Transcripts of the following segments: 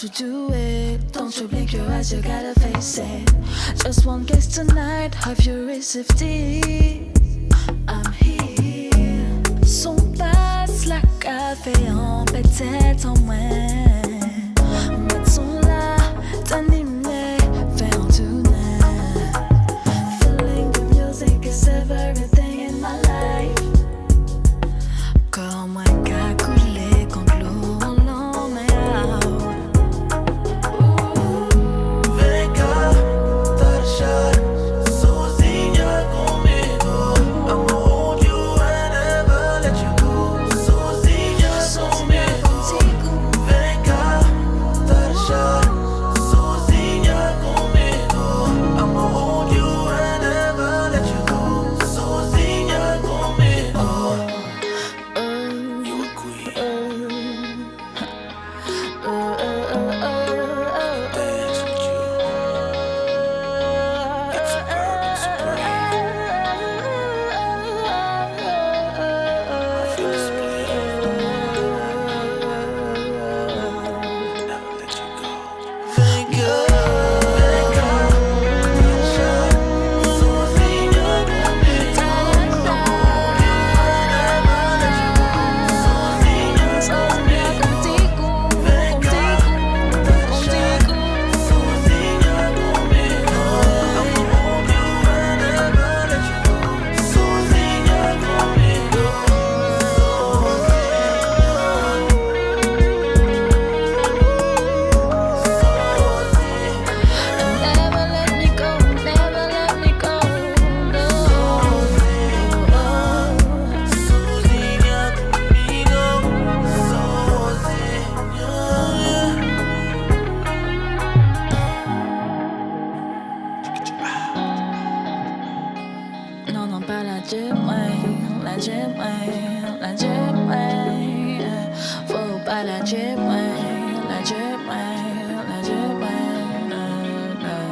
to do it. Don't you blink your eyes, you gotta face it. Just one kiss tonight, have you received it? I'm here. Son passe la café en peut-être en moins. Moi sont là, t'animer, faire en tonight. Feeling the music is everything in my life. Corps moi qu'a coulé contre l'eau en long mais Venga, Tarsha, sozinha comigo. I'ma hold you and never let you go. Sozinha comigo. Venga, Tarsha, sozinha comigo. I'ma hold you and never let you go. Sozinha comigo. You a queen. Dance with you. It's suburban supreme. I feel the split. Never let you go. Venga, venga, Tarsha, sozinha comigo. I'ma hold you and never let you go. Sozinha comigo. Venga, Tarsha, sozinha comigo. I'ma hold you and never let you go. Sozinha comigo. never let me go, never let me go, no. Sozinha comigo. Non, non, pas la gym, ouais. La gym, ouais. La gym, ouais. Faut pas la gym, ouais. La gym, ouais. La gym, ouais. Non, non.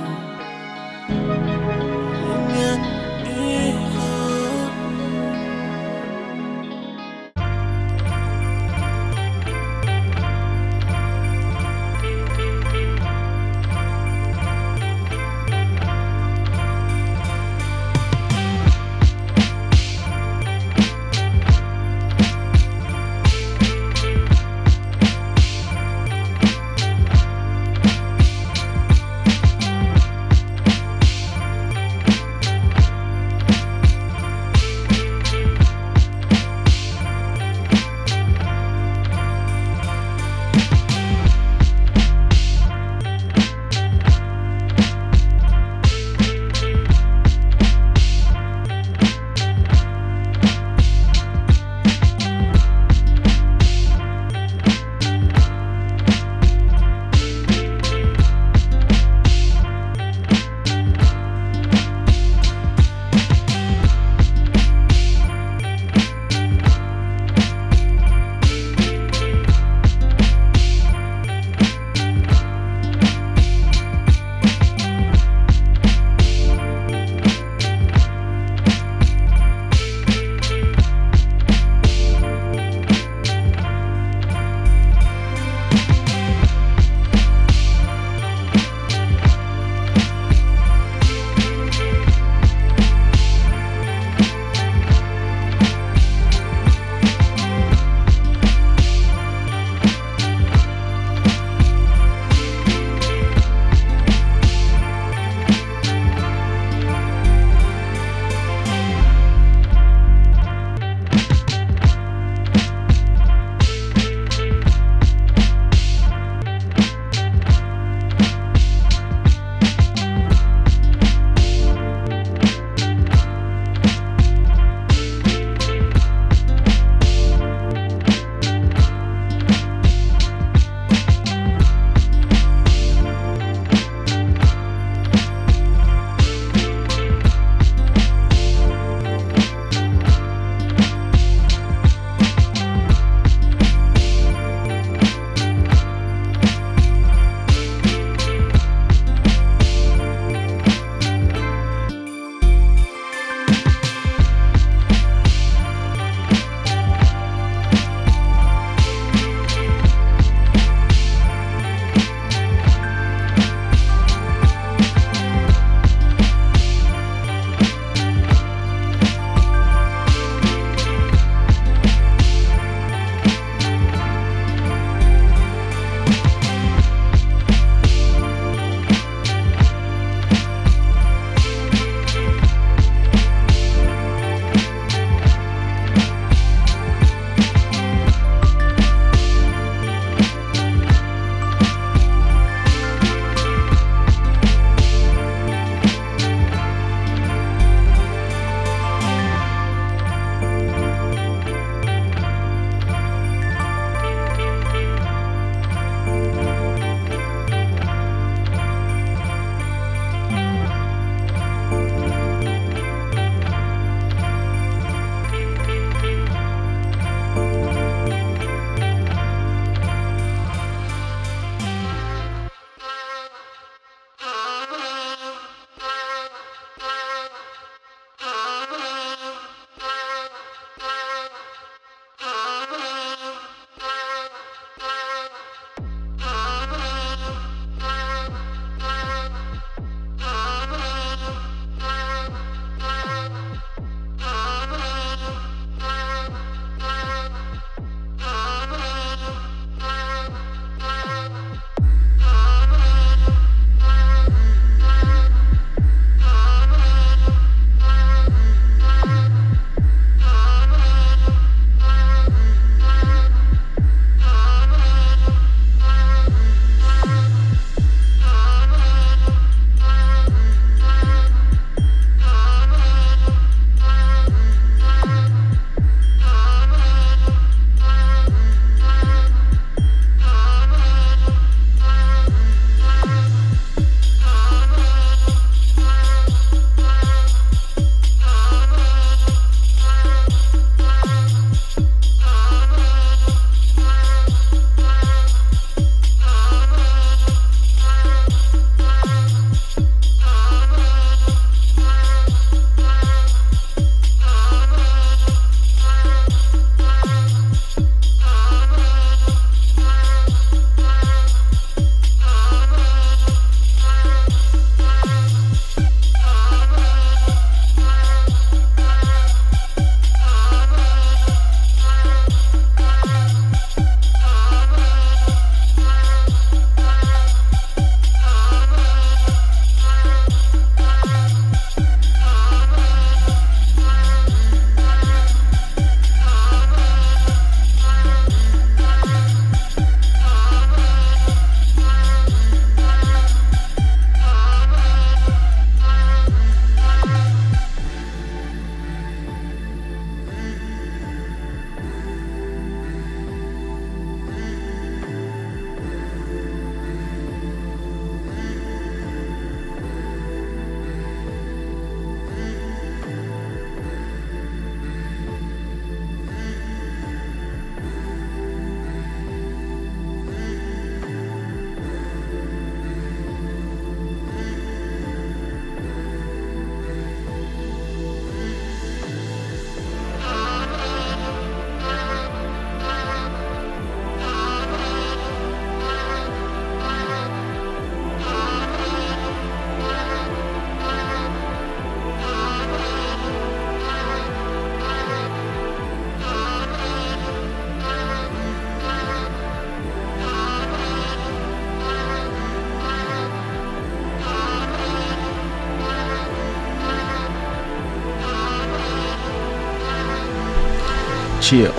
Chill.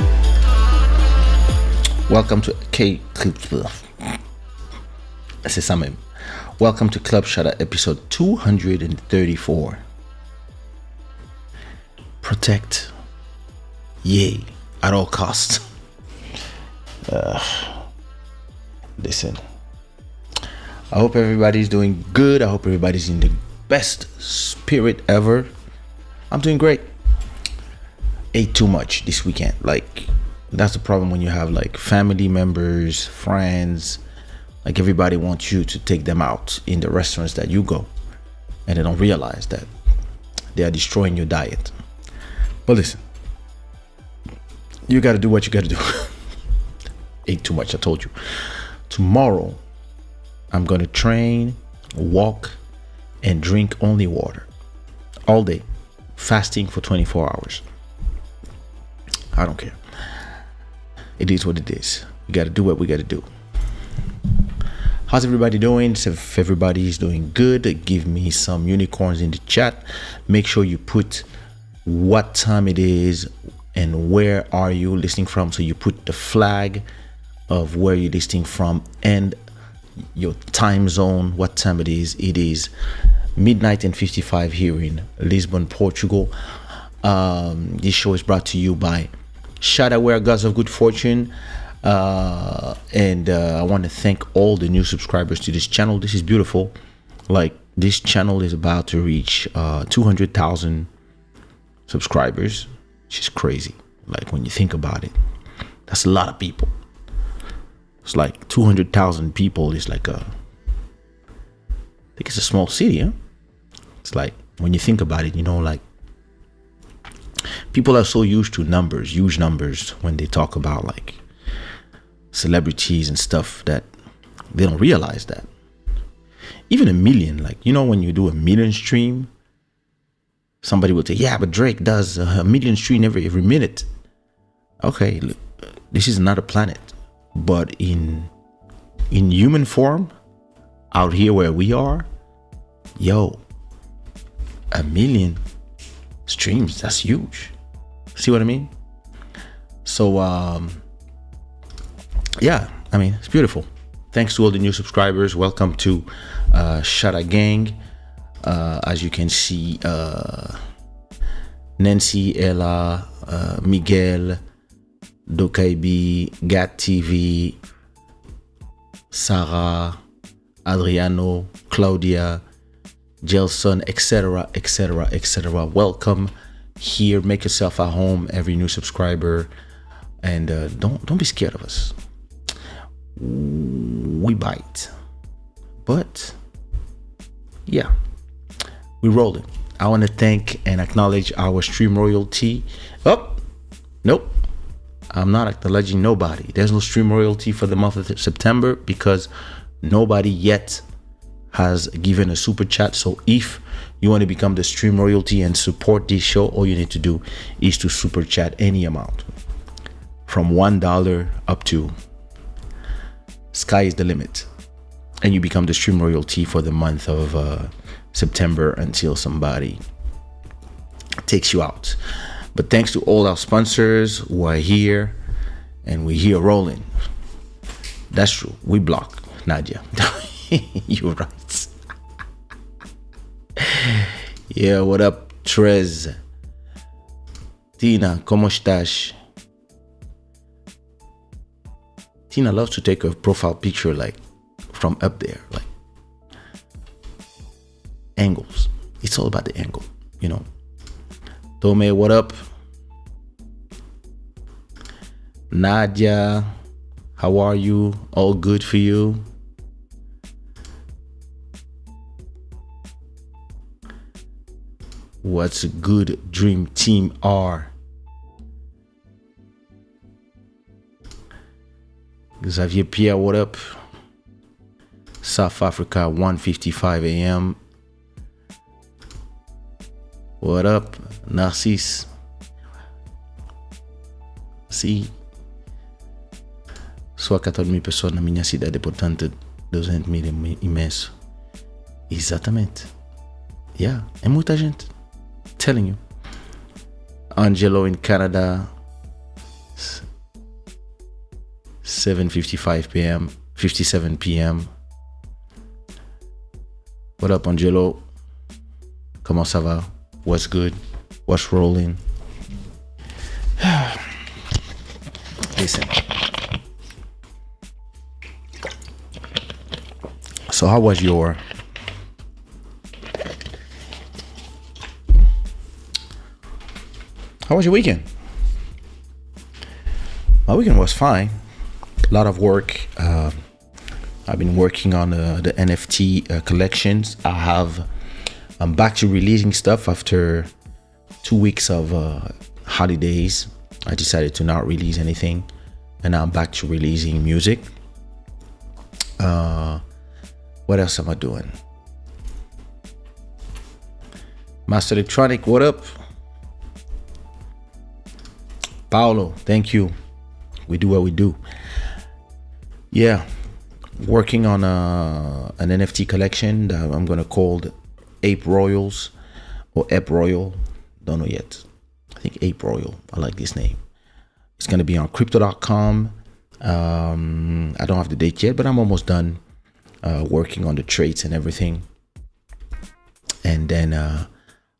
Welcome to C'est ça même. Welcome to Club Shada episode 234. Protect. Yay. At all costs. Listen. I hope everybody's doing good. I hope everybody's in the best spirit ever. I'm doing great. Ate too much this weekend. Like, that's the problem when you have like family members, friends. Like, everybody wants you to take them out in the restaurants that you go, and they don't realize that they are destroying your diet. But listen, you got to do what you got to do. Ate too much, I told you. Tomorrow, I'm going to train, walk, and drink only water all day, fasting for 24 hours. I don't care. It is what it is. We got to do what we got to do. How's everybody doing? So if everybody is doing good, give me some unicorns in the chat. Make sure you put what time it is and where are you listening from. So you put the flag of where you're listening from and your time zone, what time it is. It is midnight and 55 here in Lisbon, Portugal. This show is brought to you by Shada, where Gods of Good Fortune. And I want to thank all the new subscribers to this channel. This is beautiful. Like, this channel is about to reach 200,000 subscribers, which is crazy. Like, when you think about it, that's a lot of people. It's like 200,000 people is like I think it's a small city, huh? It's like, when you think about it, you know, like, people are so used to numbers, huge numbers, when they talk about like celebrities and stuff, that they don't realize that even a million, like, you know, when you do a million stream, somebody would say, yeah, but Drake does a million stream every minute. Okay, look, this is not a planet, but in human form, out here where we are, yo, a million streams, that's huge. See what I mean? So yeah, I mean, it's beautiful. Thanks to all the new subscribers. Welcome to Shada Gang. As you can see, Nancy, Ella, Miguel, Dokaibi, Gat TV, Sarah, Adriano, Claudia, Gelson, etc., etc., etc. Welcome here. Make yourself at home, every new subscriber, and don't be scared of us. We bite, but yeah, we rolling. I want to thank and acknowledge our stream royalty. Nope, I'm not acknowledging nobody. There's no stream royalty for the month of September because nobody yet has given a super chat. So if you want to become the stream royalty and support this show, all you need to do is to super chat any amount from $1 up to sky is the limit, and you become the stream royalty for the month of September until somebody takes you out. But thanks to all our sponsors who are here, and we're here rolling. That's true. We block Nadia. You're right. Yeah, what up, Trez? Tina, ¿cómo estás? Tina loves to take a profile picture like from up there, like angles. It's all about the angle, you know. Tome, what up? Nadia, how are you? All good for you? What's a good dream team are? Xavier Pierre, what up? South Africa, 1:55 a.m. What up, Narcisse? See, só 14,000 pessoas na minha cidade, portanto 200,000 é imenso. Exatamente. Yeah, é muita gente. Telling you. Angelo in Canada. 7:55 p.m., 57 p.m. What up, Angelo? Comment ça va? What's good? What's rolling? Listen. So how was your weekend? My weekend was fine. A lot of work. I've been working on the NFT collections. I'm back to releasing stuff after 2 weeks of holidays. I decided to not release anything, and now I'm back to releasing music. What else am I doing? Master Electronic, what up? Paolo, thank you. We do what we do. Yeah, working on an NFT collection that I'm gonna call Ape Royals or Ape Royal. Don't know yet. I think Ape Royal. I like this name. It's gonna be on crypto.com. I don't have the date yet, but I'm almost done working on the traits and everything. And then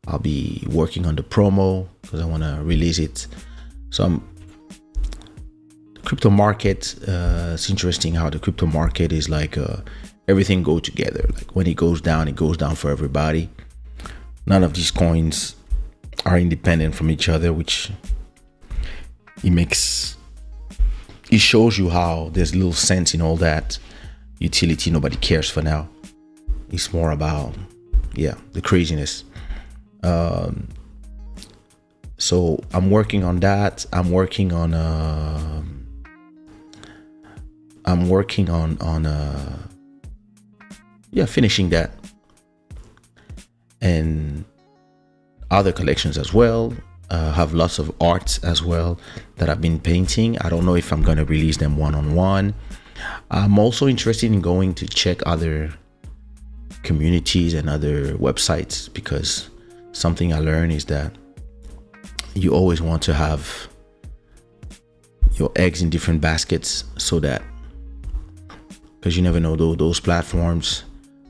I'll be working on the promo because I want to release it. So crypto market, it's interesting how the crypto market is like everything go together. Like when it goes down for everybody. None of these coins are independent from each other, which it shows you how there's little sense in all that utility nobody cares for now. It's more about the craziness. So I'm working on that. I'm working on finishing that and other collections as well. Have lots of arts as well that I've been painting. I don't know if I'm going to release them one-on-one. I'm also interested in going to check other communities and other websites, because something I learned is that you always want to have your eggs in different baskets, so that, because you never know, those platforms,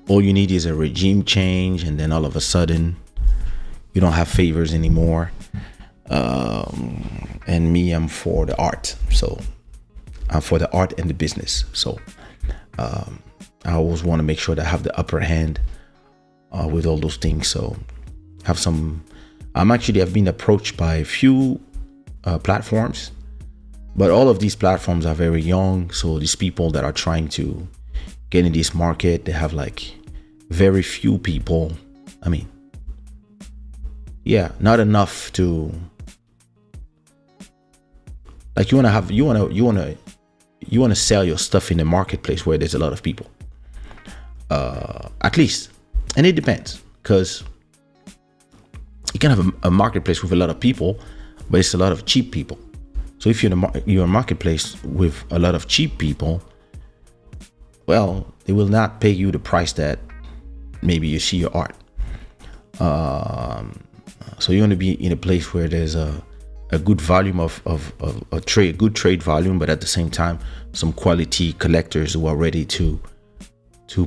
all you need is a regime change and then all of a sudden you don't have favors anymore. And me, I'm for the art. So I'm for the art and the business. So I always want to make sure that I have the upper hand with all those things. So I've been approached by a few platforms, but all of these platforms are very young. So these people that are trying to get in this market, they have like very few people. I mean, not enough to, like, you want to sell your stuff in a marketplace where there's a lot of people, at least. And it depends, because you can have a marketplace with a lot of people, but it's a lot of cheap people. So if you're a marketplace with a lot of cheap people, well, they will not pay you the price that maybe you see your art. So you want to be in a place where there's a good volume of trade, good trade volume, but at the same time, some quality collectors who are ready to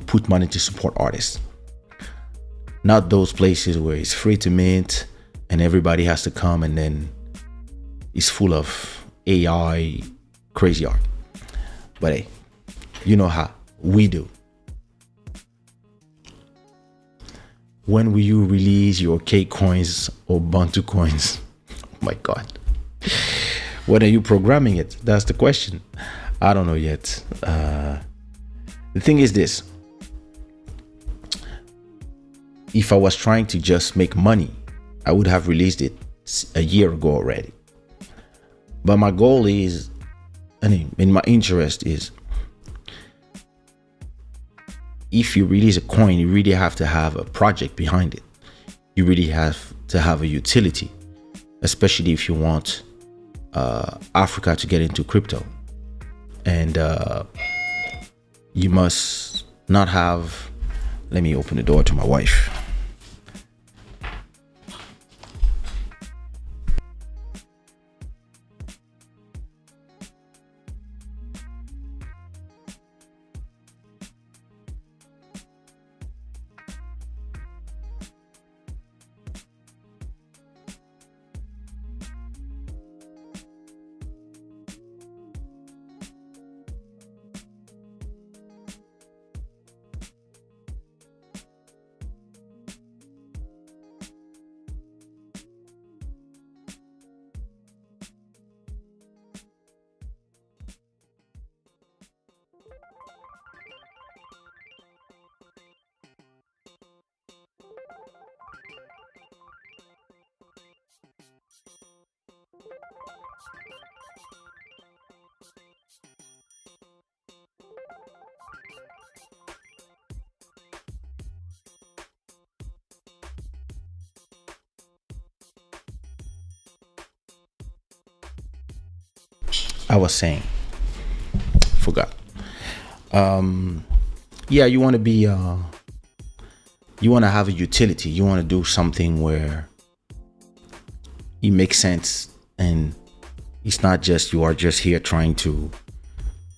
put money to support artists. Not those places where it's free to mint and everybody has to come, and then it's full of AI crazy art. But hey, you know how we do. When will you release your K coins or Bantu coins? Oh my God. When are you programming it? That's the question. I don't know yet. The thing is this. If I was trying to just make money, I would have released it a year ago already. But my goal is, my interest is, if you release a coin, you really have to have a project behind it. You really have to have a utility, especially if you want Africa to get into crypto. And you must not have, let me open the door to my wife. I was saying, forgot. Yeah, you want to be, you want to have a utility. You want to do something where it makes sense, and it's not just you are just here trying to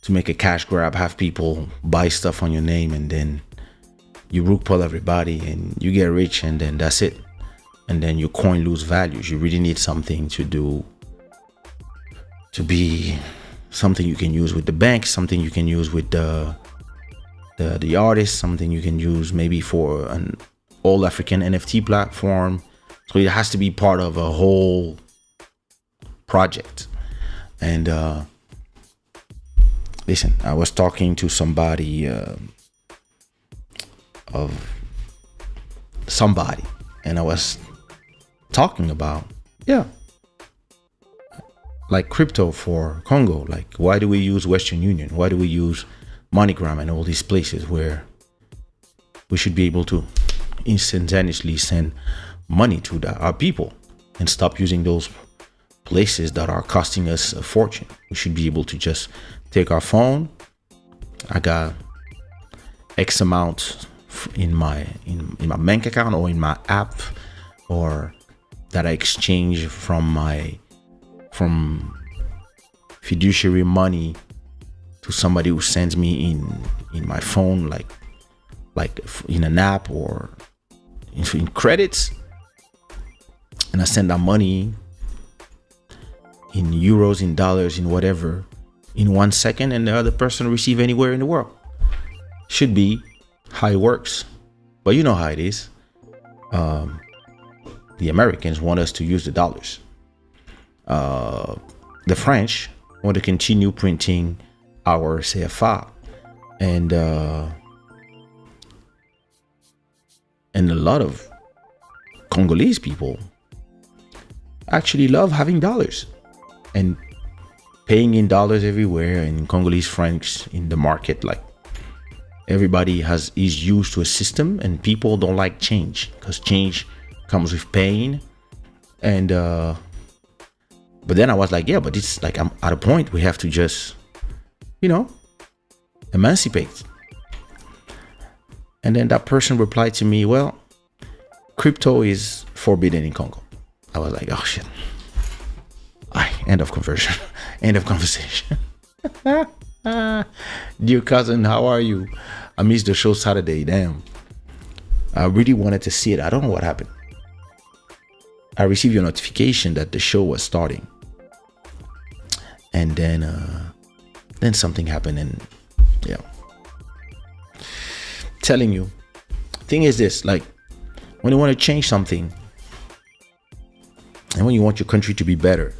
make a cash grab, have people buy stuff on your name, and then you root pull everybody and you get rich, and then that's it. And then your coin lose values. You really need something to do, to be something you can use with the bank, something you can use with the artist, something you can use maybe for an all African NFT platform. So it has to be part of a whole project. And listen, I was talking to somebody and I was talking about, like crypto for Congo. Like, why do we use Western Union? Why do we use MoneyGram and all these places where we should be able to instantaneously send money to our people, and stop using those places that are costing us a fortune? We should be able to just take our phone. I got X amount in my bank account or in my app, or that I exchange from fiduciary money to somebody who sends me in my phone, like in an app or in credits, and I send that money in euros, in dollars, in whatever, in 1 second, and the other person receive anywhere in the world. Should be how it works. But you know how it is. The Americans want us to use the dollars. The French want to continue printing our CFA, and a lot of Congolese people actually love having dollars and paying in dollars everywhere, and Congolese francs in the market. Like, everybody is used to a system, and people don't like change because change comes with pain. And but then I was like, yeah, but it's like, I'm at a point we have to just, emancipate. And then that person replied to me, well, crypto is forbidden in Congo. I was like, oh shit. End of conversion. End of conversation. Dear cousin, how are you? I missed the show Saturday. Damn. I really wanted to see it. I don't know what happened. I received your notification that the show was starting. And then something happened, and telling you. Thing is this, like, when you want to change something, and when you want your country to be better,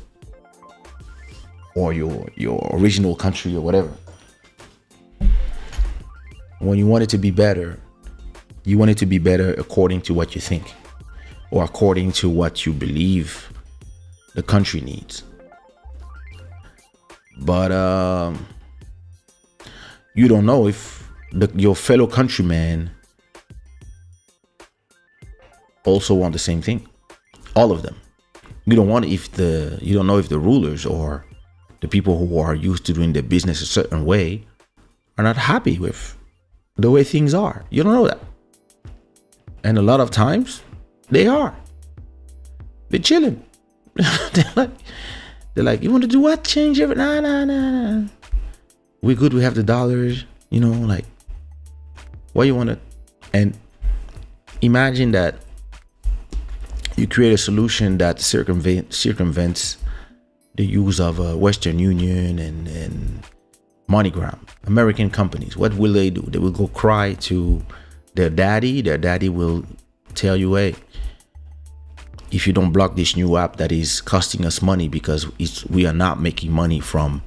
or your original country or whatever, when you want it to be better, you want it to be better according to what you think, or according to what you believe the country needs. But you don't know if your fellow countrymen also want the same thing. All of them. You don't know if the rulers or the people who are used to doing their business a certain way are not happy with the way things are. You don't know that. And a lot of times they are. They're chilling. They're like, you want to do what? Change everything? Nah. We good. We have the dollars. Like, what you want to? And imagine that you create a solution that circumvents the use of Western Union and MoneyGram. American companies, what will they do? They will go cry to their daddy. Their daddy will tell you, hey, if you don't block this new app that is costing us money, because we are not making money from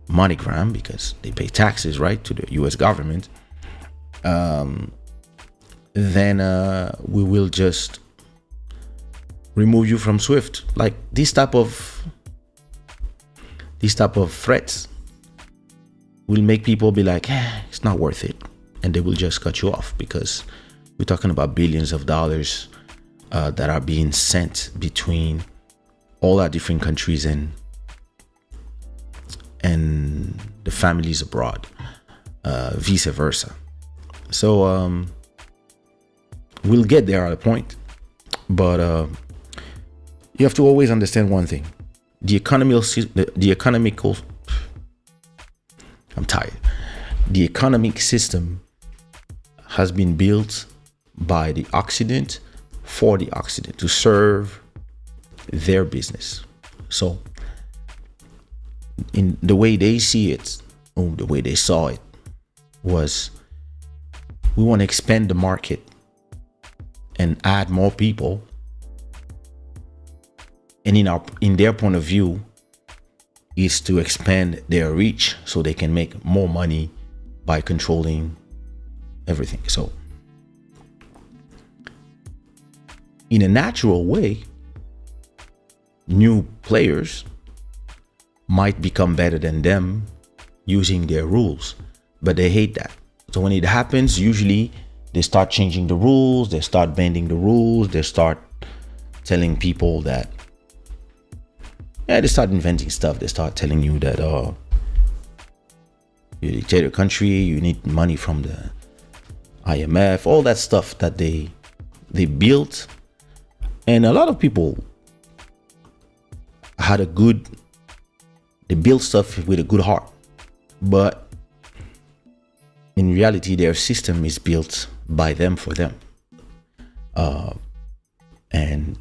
MoneyGram because they pay taxes, right, to the US government, then we will just remove you from Swift. Like, this type of these type of threats will make people be like, it's not worth it, and they will just cut you off, because we're talking about billions of dollars that are being sent between all our different countries and the families abroad, vice versa. So we'll get there at a point, but you have to always understand one thing: the economical. I'm tired. The economic system has been built by the Occident for the Occident to serve their business. So in the way they see it, or the way they saw it, was we want to expand the market and add more people. And in their point of view is to expand their reach so they can make more money by controlling everything. So in a natural way, new players might become better than them using their rules, but they hate that. So when it happens, usually they start changing the rules, they start bending the rules, they start telling people that, they start inventing stuff. They start telling you that, you dictate a country, you need money from the IMF, all that stuff that they built. And a lot of people they built stuff with a good heart, but in reality, their system is built by them for them. And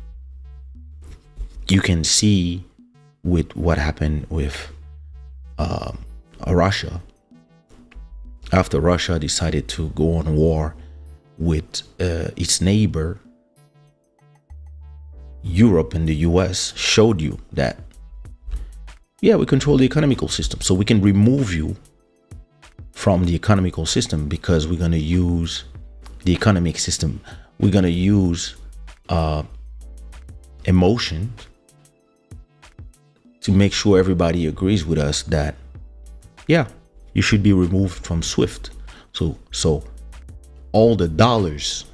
you can see with what happened with Russia, after Russia decided to go on war with its neighbor, Europe and the US showed you that, we control the economical system, so we can remove you from the economical system, because we're going to use the economic system. We're going to use emotion to make sure everybody agrees with us that, you should be removed from SWIFT. So all the dollars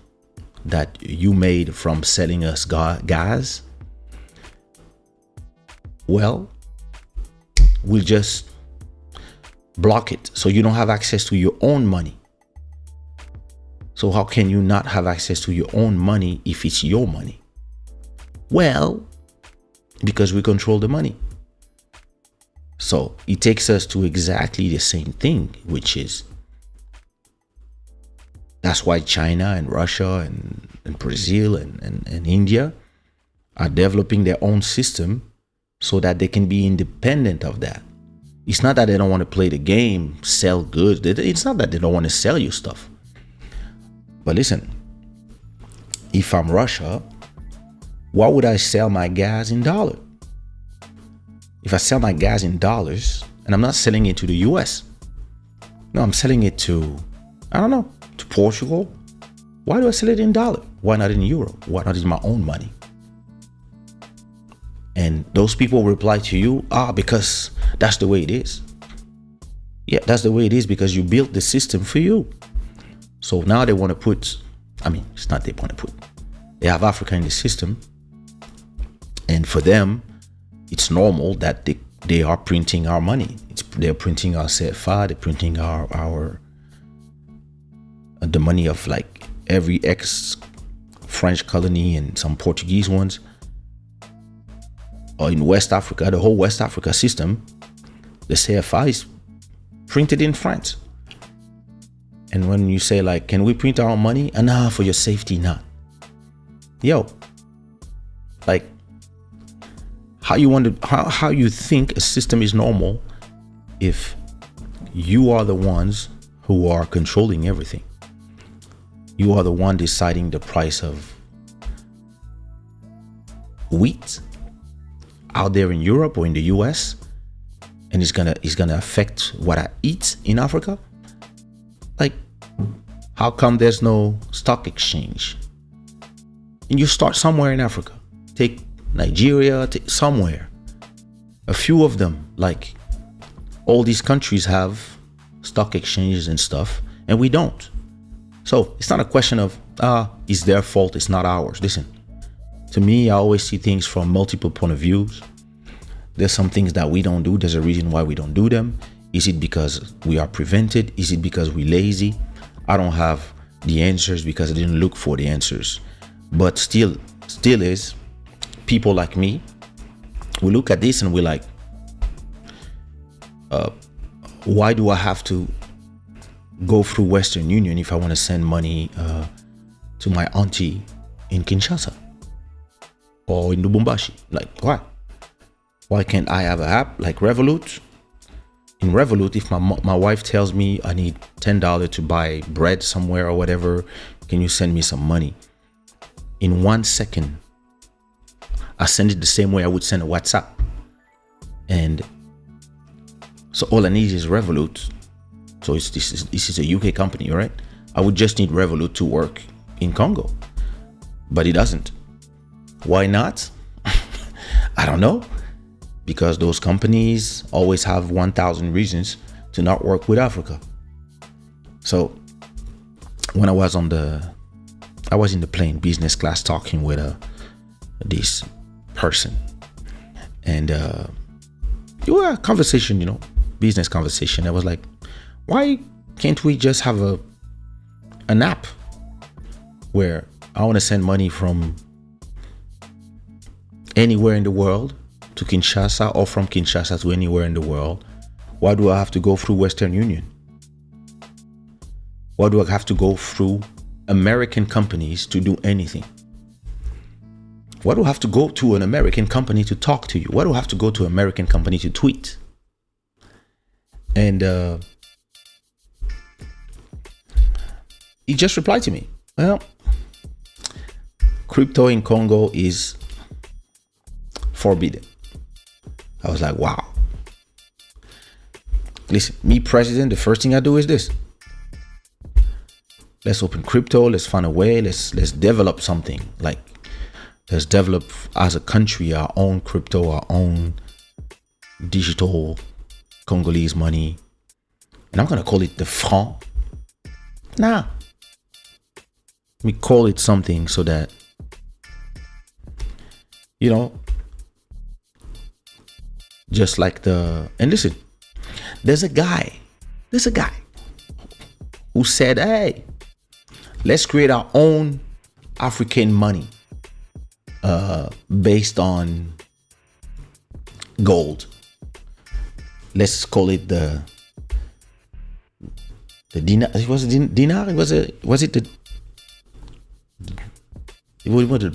that you made from selling us gas, we'll just block it, so you don't have access to your own money. So how can you not have access to your own money if it's your money? Well, because we control the money. So it takes us to exactly the same thing, which is, that's why China and Russia and Brazil and India are developing their own system so that they can be independent of that. It's not that they don't want to play the game, sell goods. It's not that they don't want to sell you stuff. But listen, if I'm Russia, why would I sell my gas in dollars? If I sell my gas in dollars, and I'm not selling it to the US, no, I'm selling it to, to Portugal. Why do I sell it in dollars? Why not in euro? Why not in my own money? And those people reply to you, because that's the way it is. Yeah, that's the way it is, because you built the system for you. So now they want to put, it's not they want to put, they have Africa in the system. And for them, it's normal that they are printing our money. They're printing our CFA, they're printing our the money of like every ex-French colony and some Portuguese ones. Or in West Africa, the whole West Africa system, the CFA is printed in France. And when you say like, can we print our money? For your safety, not. Like, how you think a system is normal if you are the ones who are controlling everything. You are the one deciding the price of wheat out there in Europe or in the US, and it's gonna affect what I eat in Africa. Like, how come there's no stock exchange? And you start somewhere in Africa. Take Nigeria, somewhere. A few of them, like all these countries have stock exchanges and stuff, and we don't. So it's not a question of it's their fault, it's not ours. Listen, to me, I always see things from multiple point of views. There's some things that we don't do. There's a reason why we don't do them. Is it because we are prevented? Is it because we're lazy? I don't have the answers because I didn't look for the answers. But still is people like me, we look at this and we're like, why do I have to go through Western Union if I want to send money to my auntie in Kinshasa or in Lubumbashi? Like, why? Why can't I have an app like Revolut? In Revolut, if my wife tells me I need $10 to buy bread somewhere or whatever, can you send me some money? In 1 second, I send it the same way I would send a WhatsApp. And so all I need is Revolut. So this is a UK company, right? I would just need Revolut to work in Congo. But it doesn't. Why not? I don't know. Because those companies always have 1,000 reasons to not work with Africa. So when I was in the plane, business class, talking with this person, and you were a conversation, business conversation. I was like, why can't we just have an app where I want to send money from anywhere in the world to Kinshasa, or from Kinshasa to anywhere in the world? Why do I have to go through Western Union? Why do I have to go through American companies to do anything? Why do I have to go to an American company to talk to you? Why do I have to go to an American company to tweet? And he just replied to me, well, crypto in Congo is forbidden. I was like, wow. Listen, me president, the first thing I do is this. Let's open crypto. Let's find a way. Let's develop something. Like, let's develop as a country our own crypto, our own digital Congolese money. And I'm gonna call it the franc. Nah. We call it something so that, just like and listen, there's a guy who said, hey, let's create our own African money based on gold. Let's call it the dinar. Was it dinar? Was it the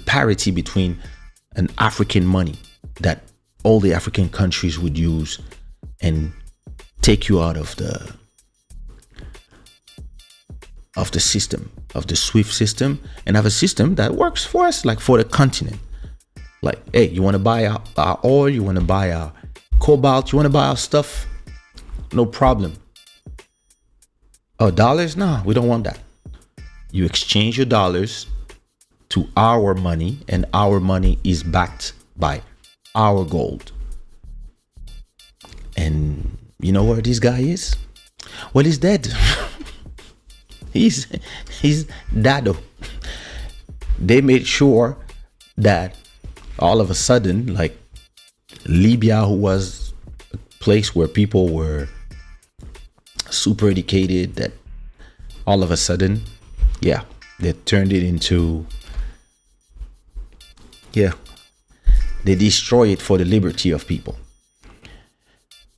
parity between an African money that all the African countries would use and take you out of the system, of the SWIFT system, and have a system that works for us, like for the continent. Like, hey, you want to buy our oil, you want to buy our cobalt, you want to buy our stuff, no problem. Oh, dollars? No, we don't want that. You exchange your dollars to our money, and our money is backed by our gold. And you know where this guy is? Well, he's dead. he's dado. They made sure that all of a sudden, like Libya, who was a place where people were super educated, that all of a sudden, they turned it into, they destroy it for the liberty of people.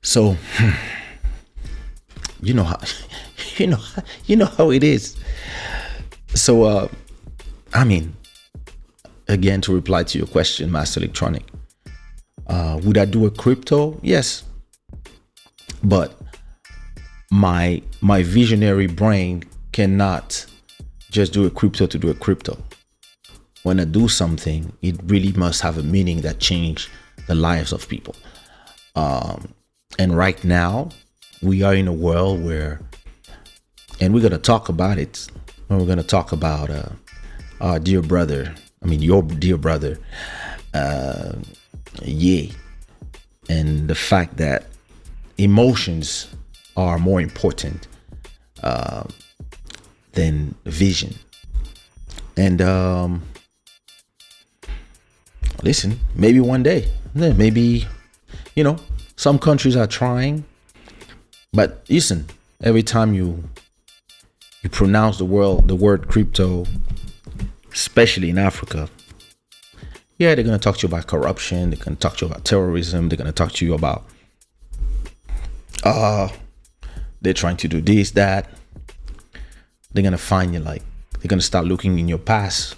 So, you know how it is. So, again, to reply to your question, Master Electronic, would I do a crypto? Yes, but my visionary brain cannot just do a crypto to do a crypto. When I do something, it really must have a meaning that change the lives of people. And right now, we are in a world where, and we're going to talk about it when we're going to talk about our dear brother, your dear brother, and the fact that emotions are more important than vision. And listen, maybe one day, maybe, some countries are trying, but listen, every time you pronounce the word crypto, especially in Africa, yeah, they're going to talk to you about corruption. They're going to talk to you about terrorism. They're going to talk to you about they're trying to do this, that. They're going to find you, like, they're going to start looking in your past,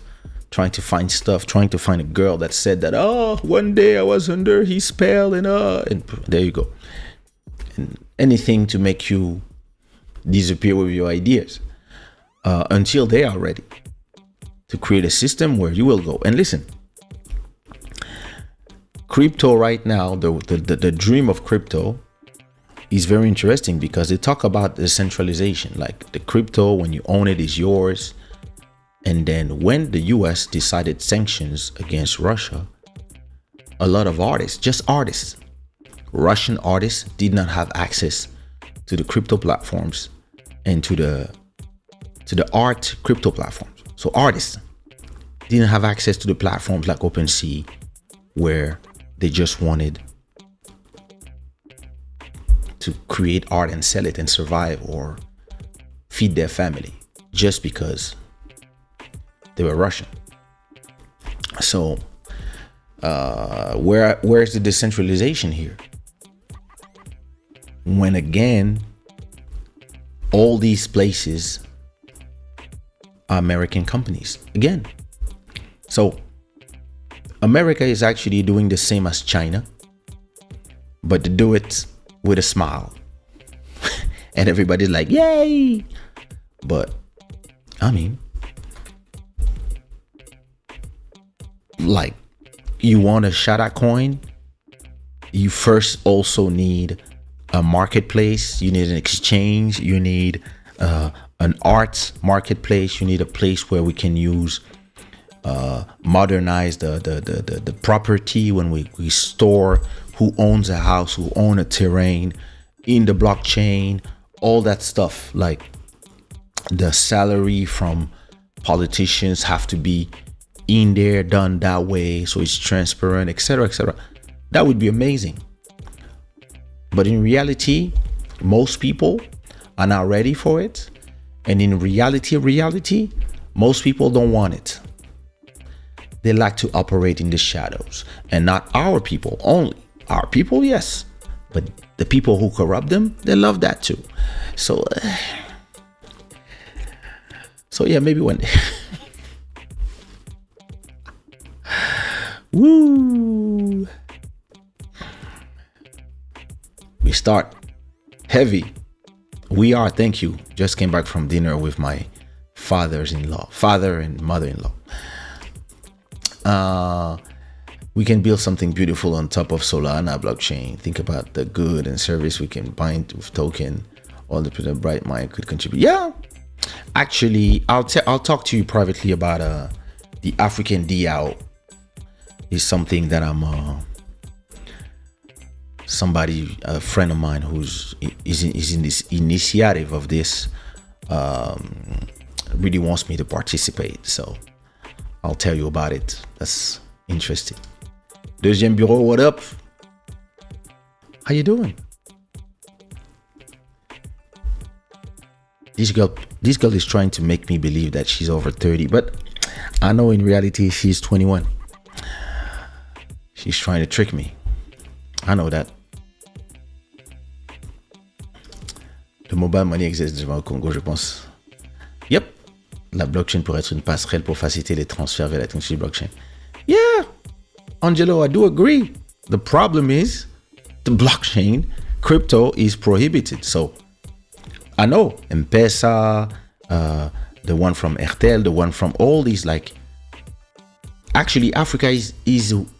trying to find stuff, trying to find a girl that said that, one day I was under his spell, and there you go. And anything to make you disappear with your ideas until they are ready to create a system where you will go. And listen, crypto right now, the dream of crypto is very interesting because they talk about decentralization. Like the crypto, when you own it, is yours. And then when the US decided sanctions against Russia, a lot of artists, just artists, Russian artists, did not have access to the crypto platforms and to the art crypto platforms. So artists didn't have access to the platforms like OpenSea, where they just wanted to create art and sell it and survive or feed their family just because they were Russian. So where's the decentralization here? When again, all these places are American companies again. So America is actually doing the same as China, but to do it with a smile. And everybody's like, yay! But I mean, like, you want a shada coin, you first also need a marketplace, you need an exchange, you need an arts marketplace, you need a place where we can use modernize the property when we store who owns a house, who own a terrain in the blockchain, all that stuff. Like the salary from politicians have to be in there, done that way, so it's transparent, etc., etc. That would be amazing. But in reality, most people are not ready for it. And in reality, most people don't want it. They like to operate in the shadows, and not our people only. Our people, yes, but the people who corrupt them, they love that too. So yeah, maybe one day. Woo! We start heavy. We are, thank you. Just came back from dinner with my father and mother-in-law. We can build something beautiful on top of Solana blockchain. Think about the good and service we can bind with token. All the bright mind could contribute. Yeah, actually, I'll talk to you privately about the African DAO. Is something that I'm a friend of mine who's in this initiative of this really wants me to participate. So I'll tell you about it. That's interesting. Deuxième bureau, what up? How you doing? This girl is trying to make me believe that she's over 30, but I know in reality she's 21. She's trying to trick me. I know that. Le mobile money existe déjà au Congo, je pense. Yep. La blockchain pourrait être une passerelle pour faciliter les transferts vers la technologie blockchain. Yeah. Angelo, I do agree. The problem is the blockchain, crypto is prohibited. So I know M-Pesa, the one from Airtel, the one from all these, like, actually Africa is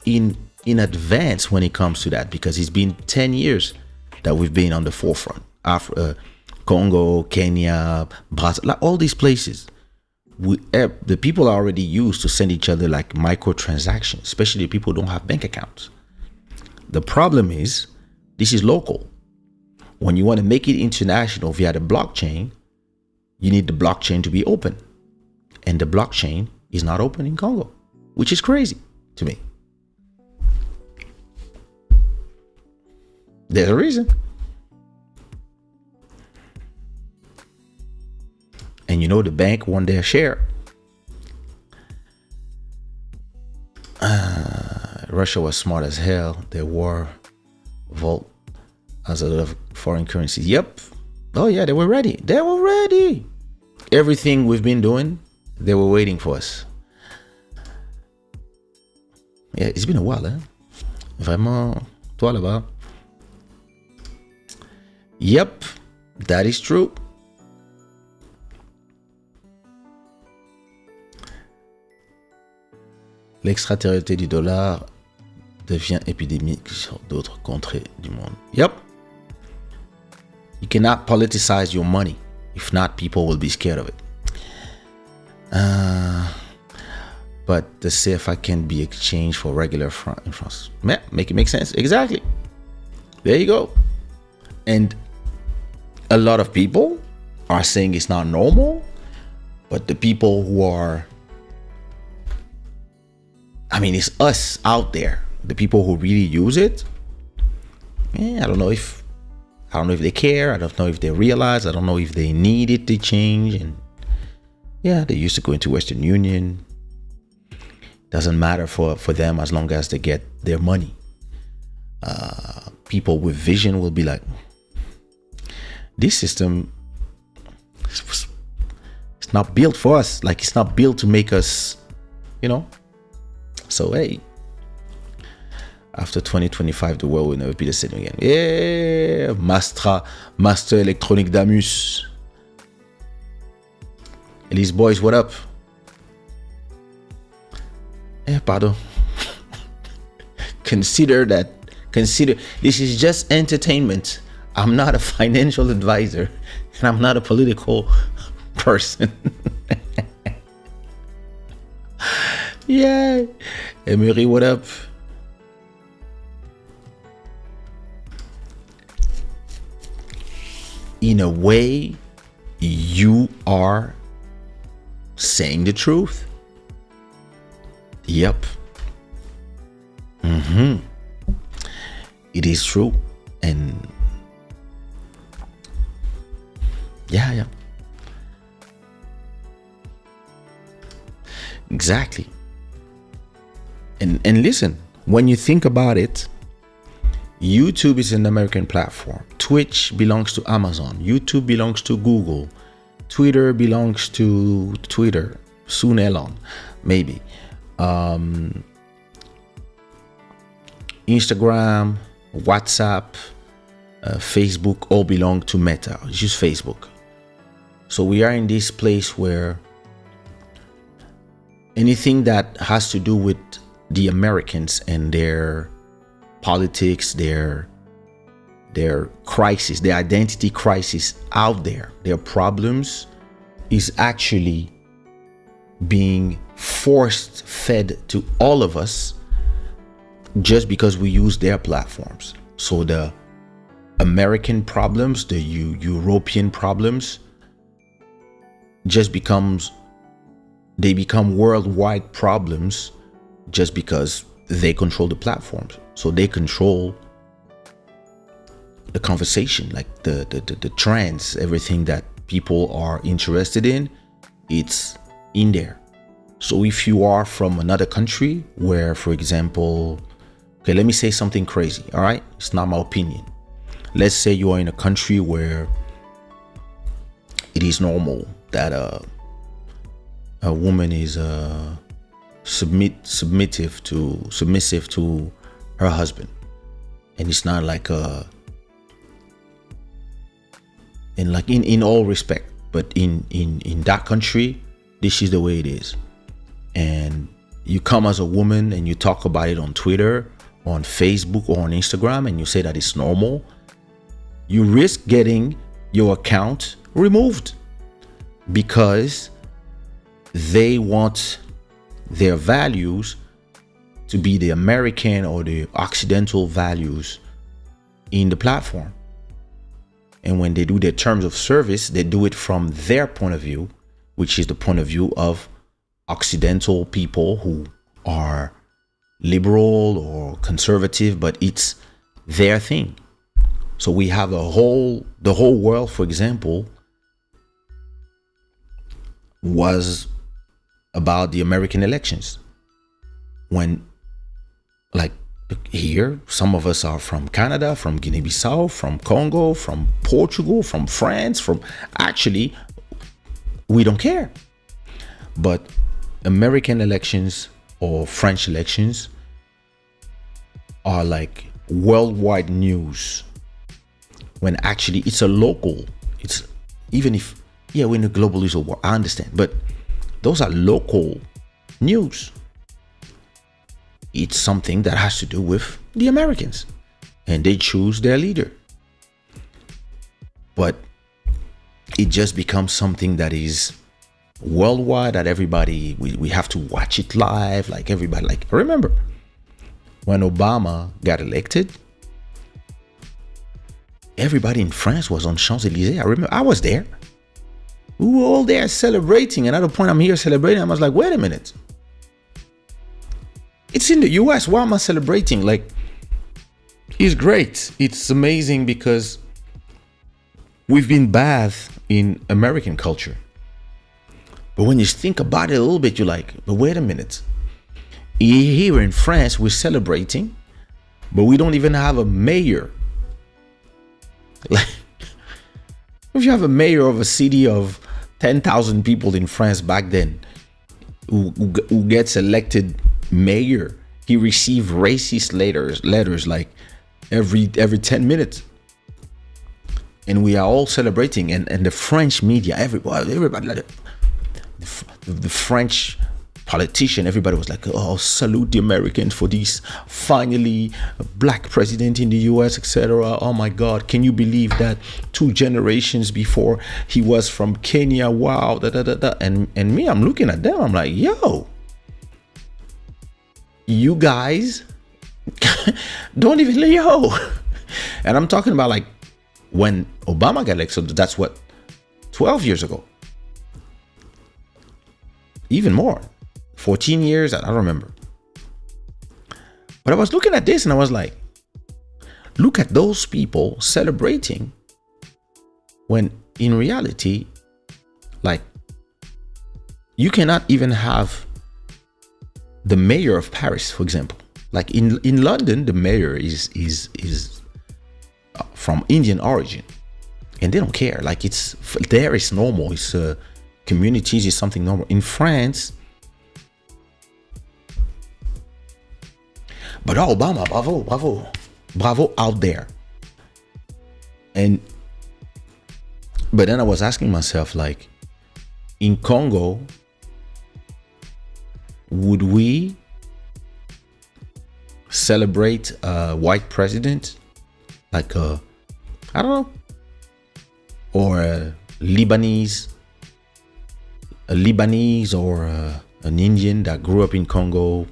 in advance when it comes to that, because it's been 10 years that we've been on the forefront. Congo, Kenya, Brazil, like all these places, the people are already used to send each other like microtransactions, especially people who don't have bank accounts. The problem is this is local. When you want to make it international via the blockchain, you need the blockchain to be open. And the blockchain is not open in Congo, which is crazy to me. There's a reason. And you know the bank won their share. Russia was smart as hell. Their war vault as a lot of foreign currencies. Yep. Oh yeah, they were ready. They were ready. Everything we've been doing, they were waiting for us. Yeah, it's been a while, hein? Vraiment, toi là-bas. Yep, that is true. L'extraterritorialité du dollar devient épidémique sur d'autres contrées du monde. Yep. You cannot politicize your money. If not, people will be scared of it. But the CFA can be exchanged for regular franc in France. Yeah, make it make sense. Exactly. There you go. And a lot of people are saying it's not normal, but the people who are, I mean, it's us out there, the people who really use it. I don't know if they care. I don't know if they realize. I don't know if they need it to change. And yeah, they used to go into Western Union. Doesn't matter for them as long as they get their money. People with vision will be like, this system, it's not built for us. Like, it's not built to make us, you know. So hey, after 2025, the world will never be the same again. Yeah, Master Electronic Damus. Elise boys, what up? Pardon. Consider this is just entertainment. I'm not a financial advisor, and I'm not a political person. Yeah. Emery, what up? In a way, you are saying the truth. Yep. It is true. And yeah. Exactly. And listen, when you think about it, YouTube is an American platform. Twitch belongs to Amazon. YouTube belongs to Google. Twitter belongs to Twitter. Soon Elon, maybe. Instagram, WhatsApp, Facebook all belong to Meta. It's just Facebook. So we are in this place where anything that has to do with the Americans and their politics, their crisis, their identity crisis out there, their problems is actually being forced fed to all of us just because we use their platforms. So the American problems, the European problems they become worldwide problems just because they control the platforms. So they control the conversation, like the trends, everything that people are interested in, it's in there. So if you are from another country where, for example, okay, let me say something crazy, all right? It's not my opinion. Let's say you are in a country where it is normal that a woman is submissive to her husband, and it's not like in all respect, but in that country, this is the way it is. And you come as a woman and you talk about it on Twitter, on Facebook, or on Instagram, and you say that it's normal, you risk getting your account removed because they want their values to be the American or the Occidental values in the platform. And when they do their terms of service, they do it from their point of view, which is the point of view of Occidental people who are liberal or conservative, but it's their thing. So we have the whole world, for example, was about the American elections. When, like here, some of us are from Canada, from Guinea-Bissau, from Congo, from Portugal, from France, actually, we don't care. But American elections or French elections are like worldwide news, when actually it's a local, it's even if, yeah, we're in a global war, I understand, but those are local news. It's something that has to do with the Americans, and they choose their leader. But it just becomes something that is worldwide, that everybody, we have to watch it live, like everybody. Like, remember when Obama got elected, everybody in France was on Champs-Élysées. I remember I was there. We were all there celebrating, and at a point I'm here celebrating, I was like, wait a minute, it's in the US, why am I celebrating? Like, it's great, it's amazing, because we've been bathed in American culture. But when you think about it a little bit, you're like, but wait a minute, here in France we're celebrating, but we don't even have a mayor. Like, if you have a mayor of a city of 10,000 people in France back then, who gets elected mayor, he received racist letters like every 10 minutes, and we are all celebrating. And the French media, everybody, the French politician, everybody was like, oh, salute the Americans for this, finally a black president in the US, etc. Oh my God, can you believe that 2 generations before he was from Kenya? Wow, and me, I'm looking at them, I'm like, yo, you guys don't even, yo. And I'm talking about like when Obama got elected, so that's what, 12 years ago, even more, 14 years, I don't remember. But I was looking at this and I was like, look at those people celebrating, when in reality, like, you cannot even have the mayor of Paris, for example. Like in London, the mayor is from Indian origin, and they don't care. Like, it's there, it's normal. It's communities is something normal. In France, but Obama, bravo out there. But then I was asking myself, like, in Congo, would we celebrate a white president, like I don't know, or a Lebanese or an Indian that grew up in Congo,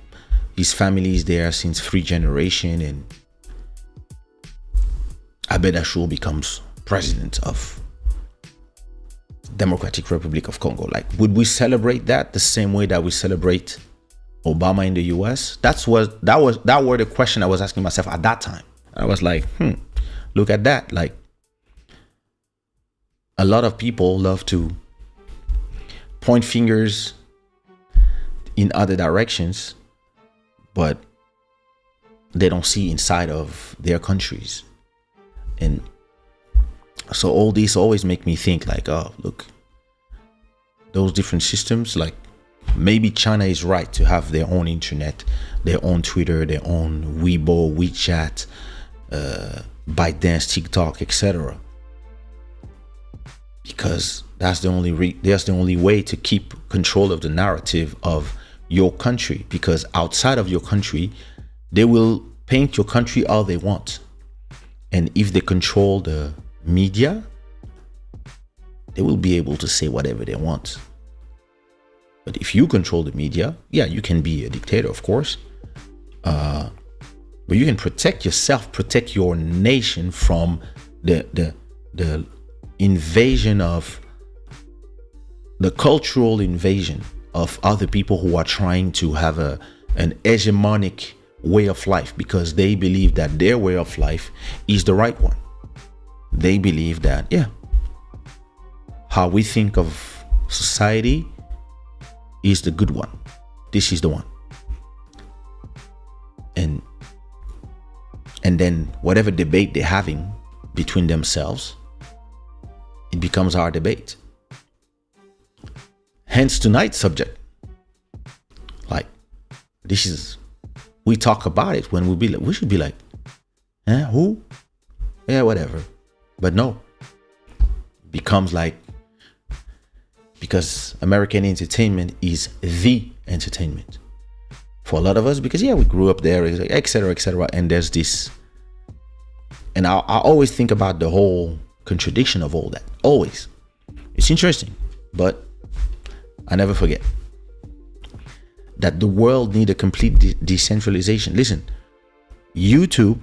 his family is there since 3 generations, and Abedashul becomes president of Democratic Republic of Congo? Like, would we celebrate that the same way that we celebrate Obama in the US? That were the question I was asking myself at that time. I was like, look at that. Like, a lot of people love to point fingers in other directions, but they don't see inside of their countries. And so all these always make me think, like, oh, look, those different systems, like, maybe China is right to have their own internet, their own Twitter, their own Weibo, WeChat, ByteDance, TikTok, etc. Because that's the only way to keep control of the narrative of your country. Because outside of your country, they will paint your country all they want. And if they control the media, they will be able to say whatever they want. But if you control the media, yeah, you can be a dictator, of course, but you can protect yourself, protect your nation from the invasion of the cultural invasion of other people who are trying to have an hegemonic way of life, because they believe that their way of life is the right one. They believe that, yeah, how we think of society is the good one. This is the one. And then whatever debate they're having between themselves, it becomes our debate. Hence tonight's subject. Like, this is, we talk about it when we should be like, who? Yeah, whatever. But no, it becomes like, because American entertainment is the entertainment for a lot of us, because we grew up there, etc., etc. And there's this, and I always think about the whole contradiction of all that. Always, it's interesting, but I never forget that the world need a complete decentralization. Listen, YouTube,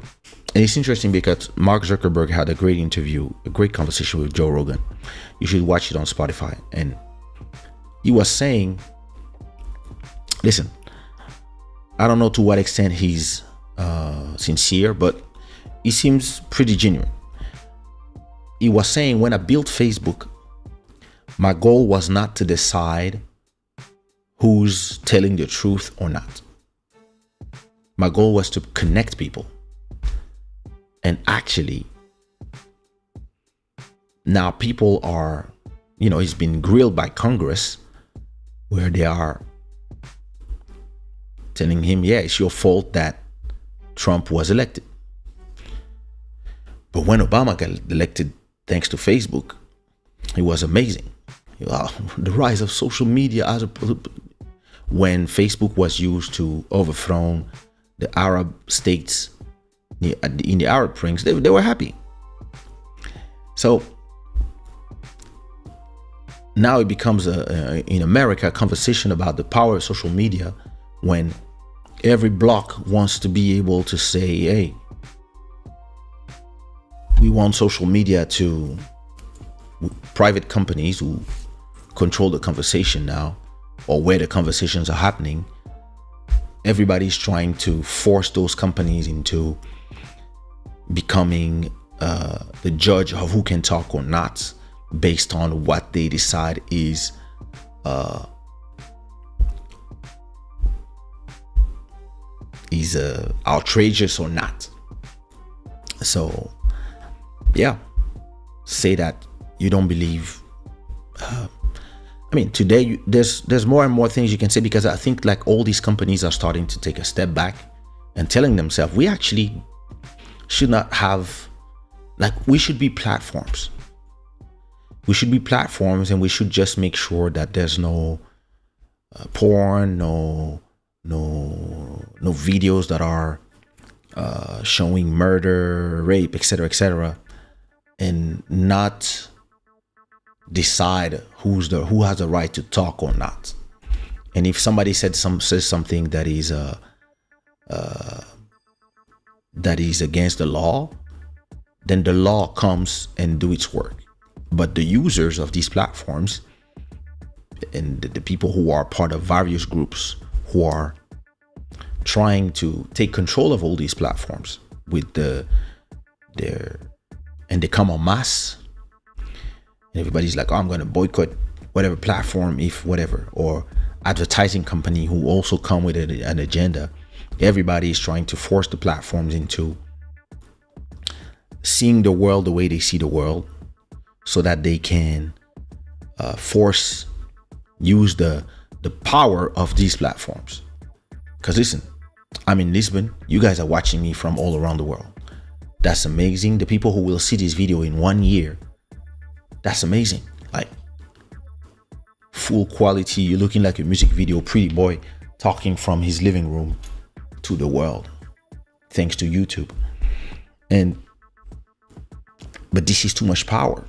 and it's interesting because Mark Zuckerberg had a great interview, a great conversation with Joe Rogan. You should watch it on Spotify. And he was saying, listen, I don't know to what extent he's sincere, but he seems pretty genuine. He was saying, when I built Facebook, my goal was not to decide who's telling the truth or not. My goal was to connect people. And actually, now people are, he's been grilled by Congress, where they are telling him, it's your fault that Trump was elected. But when Obama got elected, thanks to Facebook, it was amazing. The rise of social media when Facebook was used to overthrow the Arab states in the Arab Springs, they were happy. So now it becomes in America a conversation about the power of social media, when every block wants to be able to say, hey, we want social media to private companies who control the conversation now, or where the conversations are happening. Everybody's trying to force those companies into becoming the judge of who can talk or not, based on what they decide is outrageous or not. So say that you don't believe. Today there's more and more things you can say, because I think like all these companies are starting to take a step back and telling themselves, we actually should not have, we should be platforms. We should be platforms, and we should just make sure that there's no porn, no videos that are showing murder, rape, etc., etc., and not decide who has the right to talk or not. And if somebody says something that is against the law, then the law comes and do its work. But the users of these platforms and the people who are part of various groups who are trying to take control of all these platforms with and they come en masse, and everybody's like, I'm going to boycott whatever platform, if whatever, or advertising company who also come with an agenda. Everybody is trying to force the platforms into seeing the world the way they see the world, so that they can use the power of these platforms. Because listen, I'm in Lisbon. You guys are watching me from all around the world. That's amazing. The people who will see this video in 1 year, that's amazing. Like, full quality, you're looking like a music video, pretty boy talking from his living room to the world, thanks to YouTube. But this is too much power,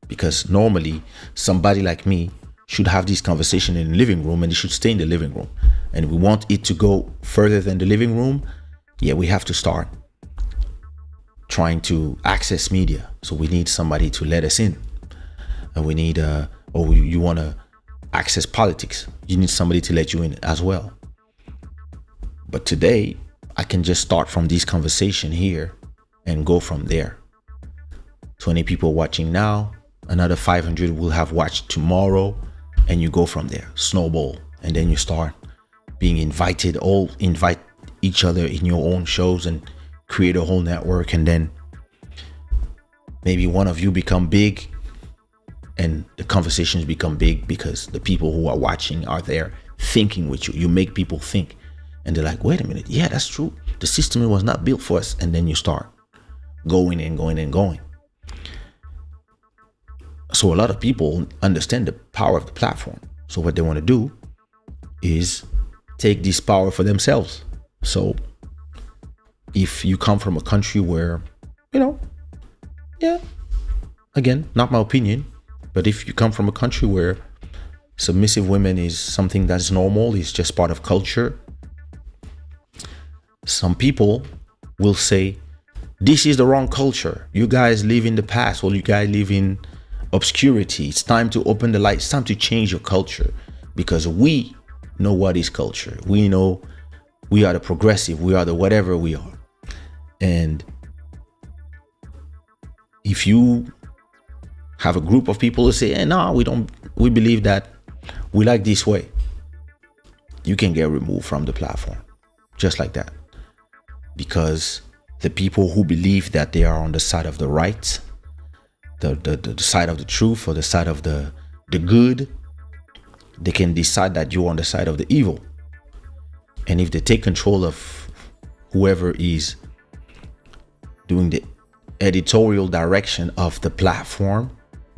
because normally somebody like me should have this conversation in the living room, and it should stay in the living room. And we want it to go further than the living room. Yeah, we have to start trying to access media. So we need somebody to let us in. And we need, you want to access politics, you need somebody to let you in as well. But today, I can just start from this conversation here and go from there. 20 people watching now, another 500 will have watched tomorrow, and you go from there, snowball. And then you start being invited, all invite each other in your own shows and create a whole network. And then maybe one of you become big and the conversations become big because the people who are watching are there thinking with you. You make people think, and they're like, wait a minute, yeah, that's true. The system was not built for us. And then you start going and going and going. So a lot of people understand the power of the platform. So what they want to do is take this power for themselves. So if you come from a country where, again, not my opinion, but if you come from a country where submissive women is something that's normal, it's just part of culture, some people will say, this is the wrong culture. You guys live in the past, or you guys live in obscurity. It's time to open the light. It's time to change your culture, because we know what is culture. We know we are the progressive. We are the whatever we are. And if you have a group of people who say, no, we believe that we like this way, you can get removed from the platform just like that. Because the people who believe that they are on the side of the right, the side of the truth, or the side of the good, they can decide that you're on the side of the evil. And if they take control of whoever is doing the editorial direction of the platform,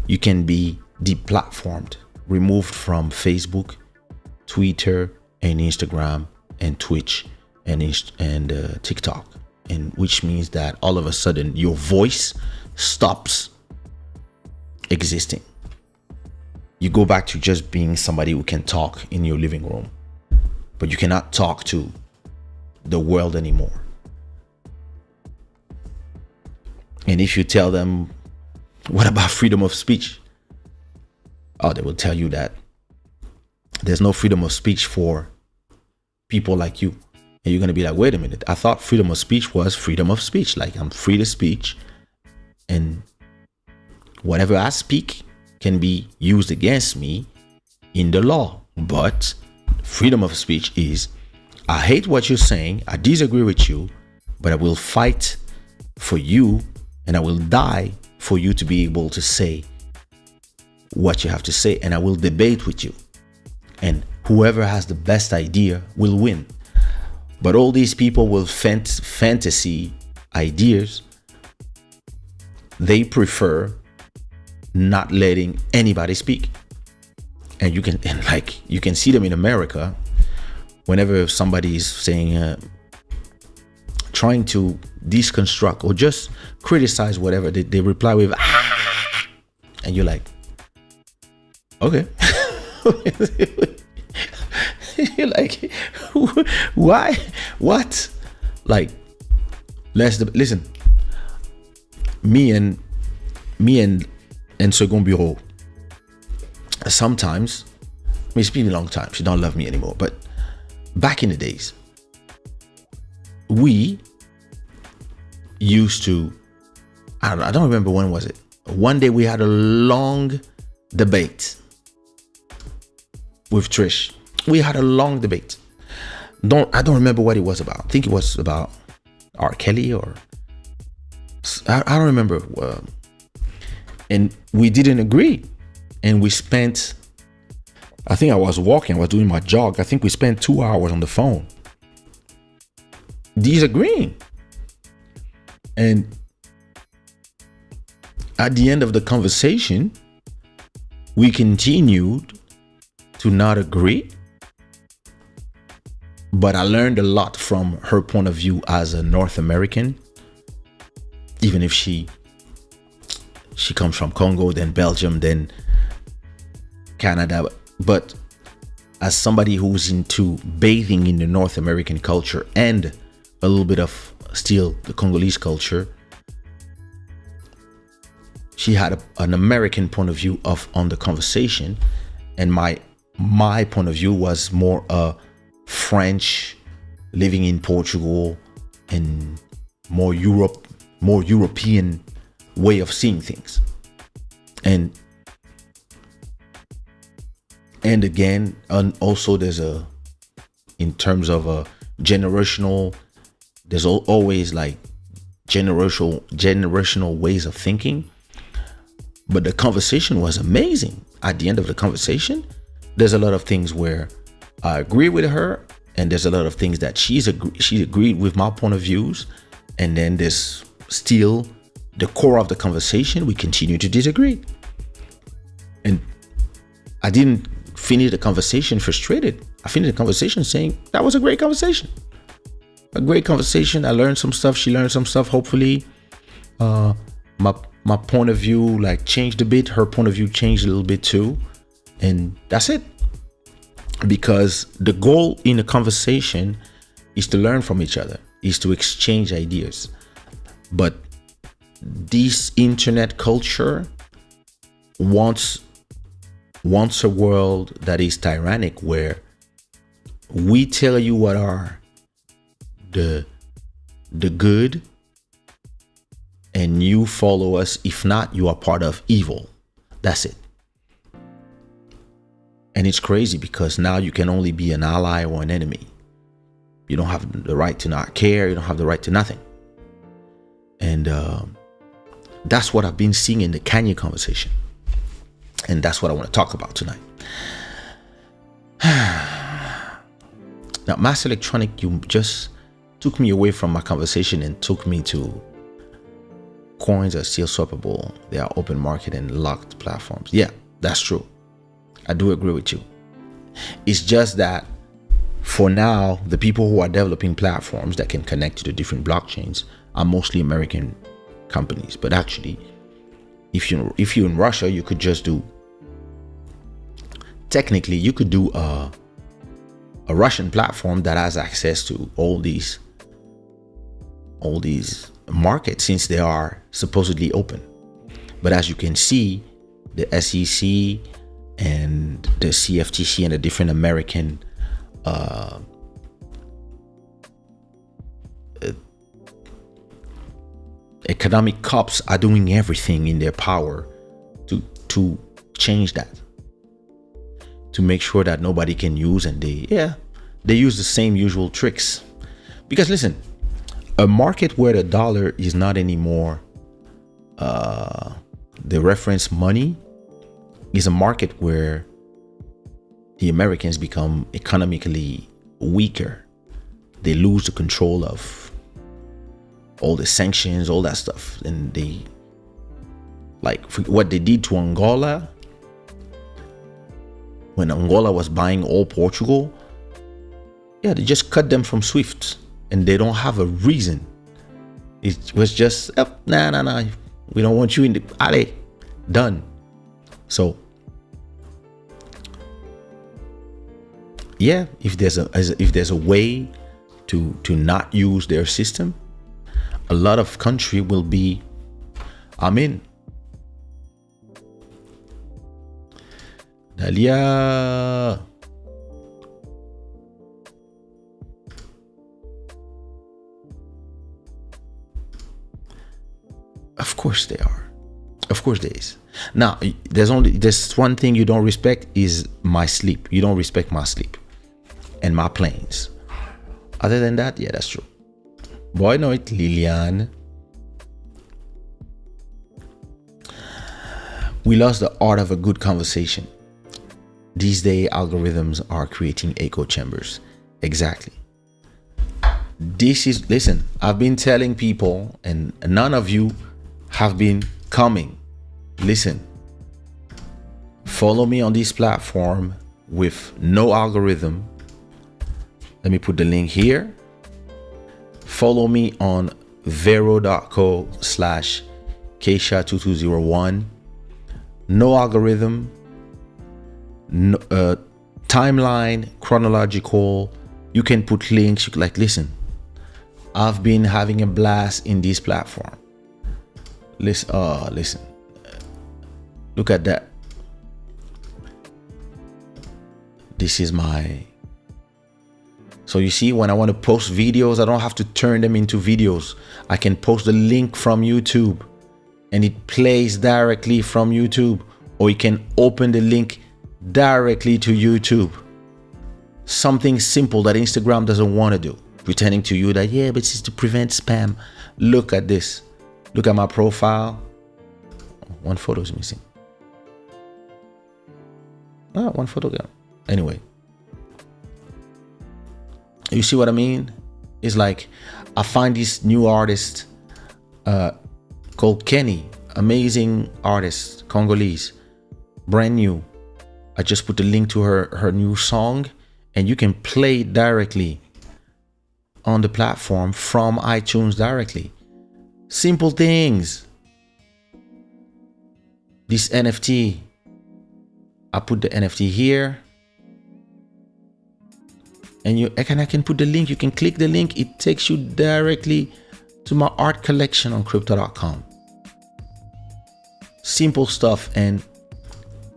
you can be deplatformed, removed from Facebook, Twitter, and Instagram, and Twitch, and TikTok. And which means that all of a sudden your voice stops existing. You go back to just being somebody who can talk in your living room, but you cannot talk to the world anymore. And if you tell them, what about freedom of speech? Oh, they will tell you that there's no freedom of speech for people like you. And you're going to be like, wait a minute, I thought freedom of speech was freedom of speech. Like, I'm free to speech, and whatever I speak can be used against me in the law. But freedom of speech is, I hate what you're saying, I disagree with you, but I will fight for you, and I will die for you to be able to say what you have to say, and I will debate with you. And whoever has the best idea will win. But all these people with fantasy ideas, they prefer not letting anybody speak. And you can see them in America. Whenever somebody is saying, trying to deconstruct or just criticize whatever, they reply with, ah! And you're like, okay. You're like, why? What? Like, listen. Me and Second Bureau. Sometimes, it's been a long time. She don't love me anymore. But back in the days, we used to. I don't remember when was it. One day we had a long debate with Trish. We had a long debate. I don't remember what it was about. I think it was about R. Kelly, or I don't remember. And we didn't agree. And we spent, I think I was walking, I was doing my jog. I think we spent 2 hours on the phone disagreeing. And at the end of the conversation, we continued to not agree. But I learned a lot from her point of view as a North American, even if she comes from Congo, then Belgium, then Canada. But as somebody who's into bathing in the North American culture and a little bit of still the Congolese culture, she had an American point of view on the conversation, and my point of view was more a French, living in Portugal, and more European way of seeing things. And again, and also there's in terms of a generational, there's always like generational ways of thinking. But the conversation was amazing. At the end of the conversation, there's a lot of things where I agree with her, and there's a lot of things that she agreed with my point of views, and then there's still the core of the conversation, we continue to disagree. And I didn't finish the conversation frustrated. I finished the conversation saying that was a great conversation. A great conversation. I learned some stuff. She learned some stuff. Hopefully, my point of view like changed a bit. Her point of view changed a little bit too. And that's it. Because the goal in a conversation is to learn from each other, is to exchange ideas. But this internet culture wants a world that is tyrannic, where we tell you what are the good and you follow us. If not, you are part of evil. That's it. And it's crazy because now you can only be an ally or an enemy. You don't have the right to not care. You don't have the right to nothing. And that's what I've been seeing in the Kanye conversation. And that's what I want to talk about tonight. Now, Mass Electronic, you just took me away from my conversation and took me to coins are still swappable. They are open market and locked platforms. Yeah, that's true. I do agree with you. It's just that for now, the people who are developing platforms that can connect to the different blockchains are mostly American companies. But actually, if you're in Russia, you could just do, technically you could do a Russian platform that has access to all these markets, since they are supposedly open. But as you can see, the SEC and the CFTC and the different American economic cops are doing everything in their power to change that, to make sure that nobody can use, and they use the same usual tricks. Because listen, a market where the dollar is not anymore the reference money is a market where the Americans become economically weaker. They lose the control of all the sanctions, all that stuff. And they, like what they did to Angola, when Angola was buying all Portugal, they just cut them from SWIFT, and they don't have a reason. It was just, nah, we don't want you in the, allez, done. So yeah, if there's a way to not use their system, a lot of country will be, I'm in. Dalia. Of course they are. Of course there is. Now, there's one thing you don't respect is my sleep. You don't respect my sleep and my planes. Other than that, yeah, that's true. Boy, no, it Lilian. We lost the art of a good conversation. These days, algorithms are creating echo chambers. Exactly. Listen, I've been telling people, and none of you have been coming. Listen, follow me on this platform with no algorithm. Let me put the link here. Follow me on vero.co/Kaysha2201. No algorithm. timeline, chronological. You can put links. Like, listen, I've been having a blast in this platform. Listen. Look at that. This is my. So you see, when I want to post videos, I don't have to turn them into videos. I can post the link from YouTube and it plays directly from YouTube, or you can open the link directly to YouTube. Something simple that Instagram doesn't want to do, pretending to you that, yeah, but it's to prevent spam. Look at this. Look at my profile. One photo is missing. One photo gone. Anyway, you see what I mean? It's like I find this new artist called Kanye, amazing artist, Congolese, brand new. I just put the link to her new song, and you can play it directly on the platform from iTunes directly. Simple things. This NFT, I put the NFT here, and I can put the link. You can click the link. It takes you directly to my art collection on crypto.com. Simple stuff. And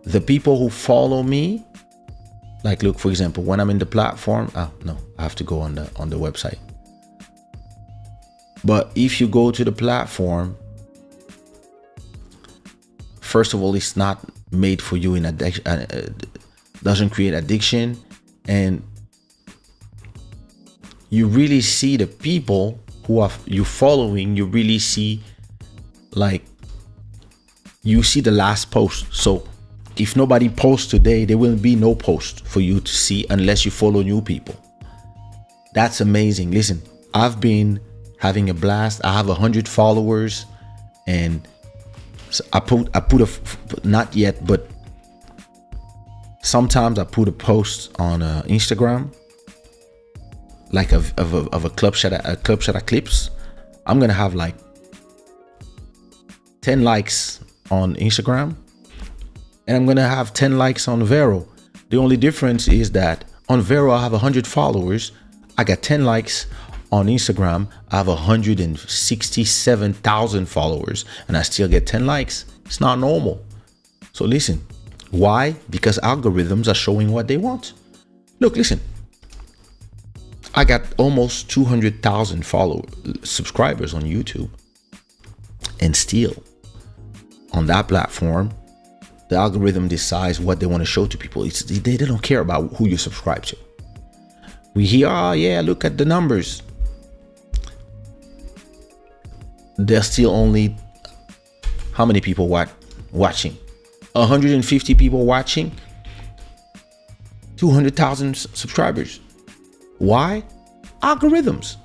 the people who follow me, like, look, for example, when I'm in the platform, no, I have to go on the website. But if you go to the platform, first of all, it's not made for you in addiction, doesn't create addiction, and you really see the people who are you following. You really see, like, you see the last post. So if nobody posts today, there will be no post for you to see unless you follow new people. That's amazing. Listen, I've been having a blast. I have 100 followers, and so I put not yet, but sometimes I put a post on Instagram, like of a club shada clips. I'm gonna have like 10 likes on Instagram, and I'm gonna have 10 likes on Vero. The only difference is that on Vero I have 100 followers. I got 10 likes. On Instagram I have 167,000 followers, and I still get 10 likes. It's not normal. So listen, why? Because algorithms are showing what they want. Look, listen, I got almost 200,000 subscribers on YouTube, and still on that platform the algorithm decides what they want to show to people. They don't care about who you subscribe to. We hear, oh yeah, look at the numbers. There's still only how many people watching? 150 people watching, 200,000 subscribers. Why? Algorithms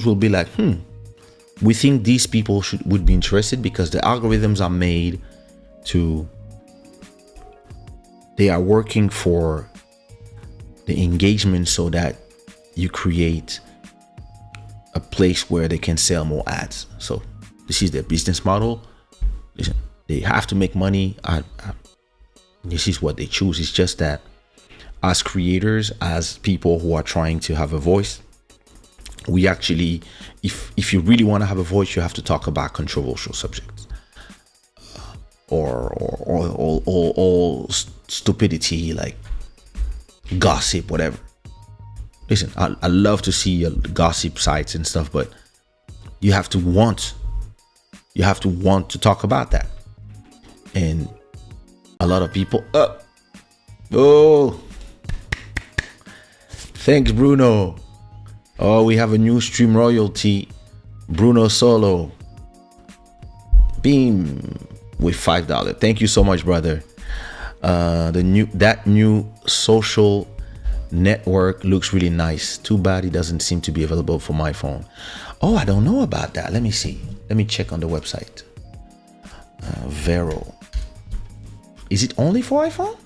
will be like, we think these people would be interested, because the algorithms are made to, they are working for the engagement, so that you create a place where they can sell more ads. So this is their business model. Listen, they have to make money. This is what they choose. It's just that as creators, as people who are trying to have a voice, we actually, if you really want to have a voice, you have to talk about controversial subjects, or stupidity, like gossip, whatever. Listen, I love to see gossip sites and stuff, but you have to want to talk about that. And a lot of people, thanks, Bruno. Oh, we have a new stream royalty, Bruno Solo, Beam with $5. Thank you so much, brother. That new social network looks really nice. Too bad it doesn't seem to be available for my phone. Oh, I don't know about that. Let me see. Let me check on the website. Vero. Is it only for iPhone?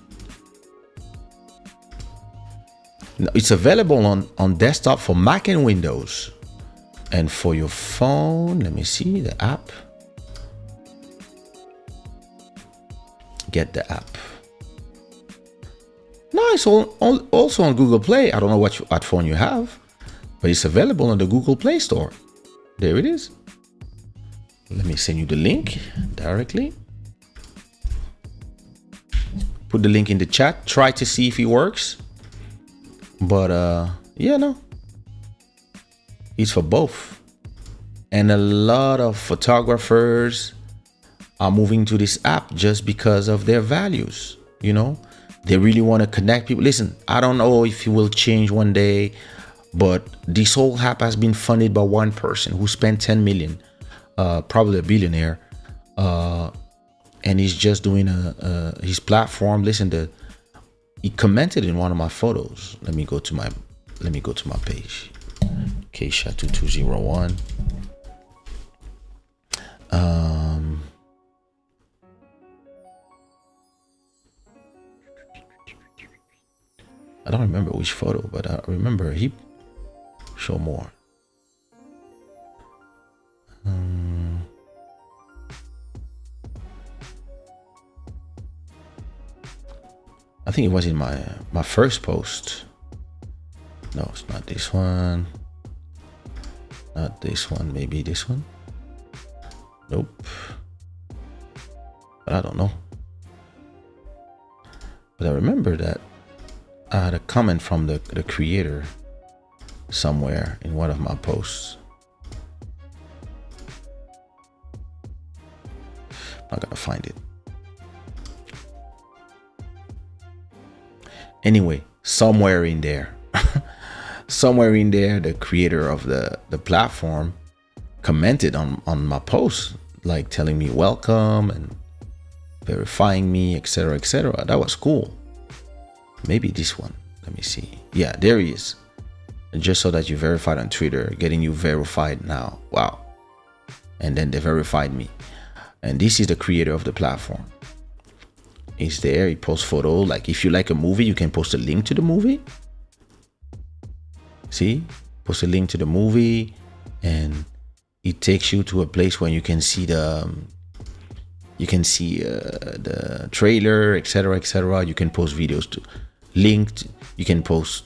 No, it's available on desktop for Mac and Windows. And for your phone, let me see the app. Get the app. No, it's also on Google Play. I don't know what phone you have, but it's available on the Google Play Store. There it is. Let me send you the link directly. Put the link in the chat. Try to see if it works. But yeah, no. It's for both. And a lot of photographers are moving to this app just because of their values. You know, they really want to connect people. Listen, I don't know if it will change one day, but this whole app has been funded by one person who spent 10 million, probably a billionaire, and he's just doing his platform. Listen, he commented in one of my photos. Let me go to my page, Kaysha 2201. I don't remember which photo, but I remember he show more. I think it was in my first post. No, it's not this one. Not this one. Maybe this one. Nope. But I don't know. But I remember that I had a comment from the creator somewhere in one of my posts. Not gonna find it. Anyway, somewhere in there, the creator of the platform commented on my post, like telling me welcome and verifying me, etc., etc. That was cool. Maybe this one. Let me see. Yeah, there he is. Just so that you verified on Twitter, getting you verified now. Wow. And then they verified me. And this is the creator of the platform. He's there. He posts photo. Like if you like a movie, you can post a link to the movie. See? Post a link to the movie, and it takes you to a place where you can see the trailer, etc., etc. You can post videos to linked. You can post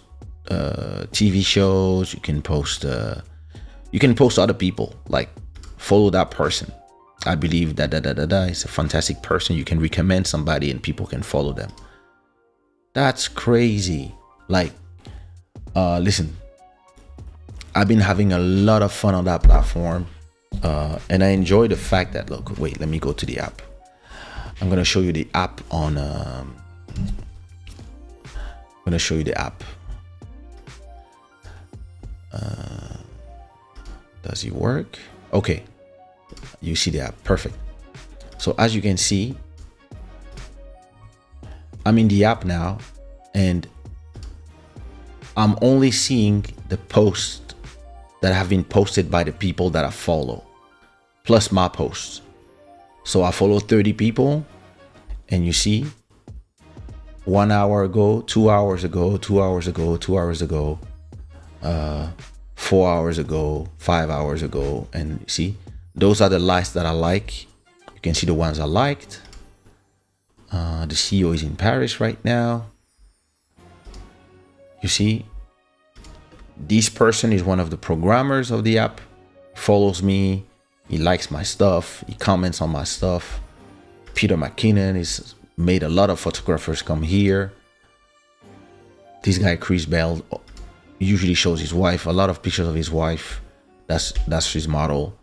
TV shows. You can post other people, like follow that person. I believe that is a fantastic person. You can recommend somebody and people can follow them. That's crazy. Like, listen, I've been having a lot of fun on that platform, and I enjoy the fact that, look, wait, let me go to the app. I'm gonna show you the app on. I'm gonna show you the app. Does it work? Okay, you see the app. Perfect. So as you can see, I'm in the app now, and I'm only seeing the posts that have been posted by the people that I follow, plus my posts. So I follow 30 people, and you see 1 hour ago, 2 hours ago, 2 hours ago, 2 hours ago, 4 hours ago, 5 hours ago, and see, those are the likes that I like. You can see the ones I liked. The CEO is in Paris right now. You see, this person is one of the programmers of the app, follows me, he likes my stuff, he comments on my stuff. Peter McKinnon has made a lot of photographers come here. This guy Chris Bell usually shows his wife, a lot of pictures of his wife. That's his model.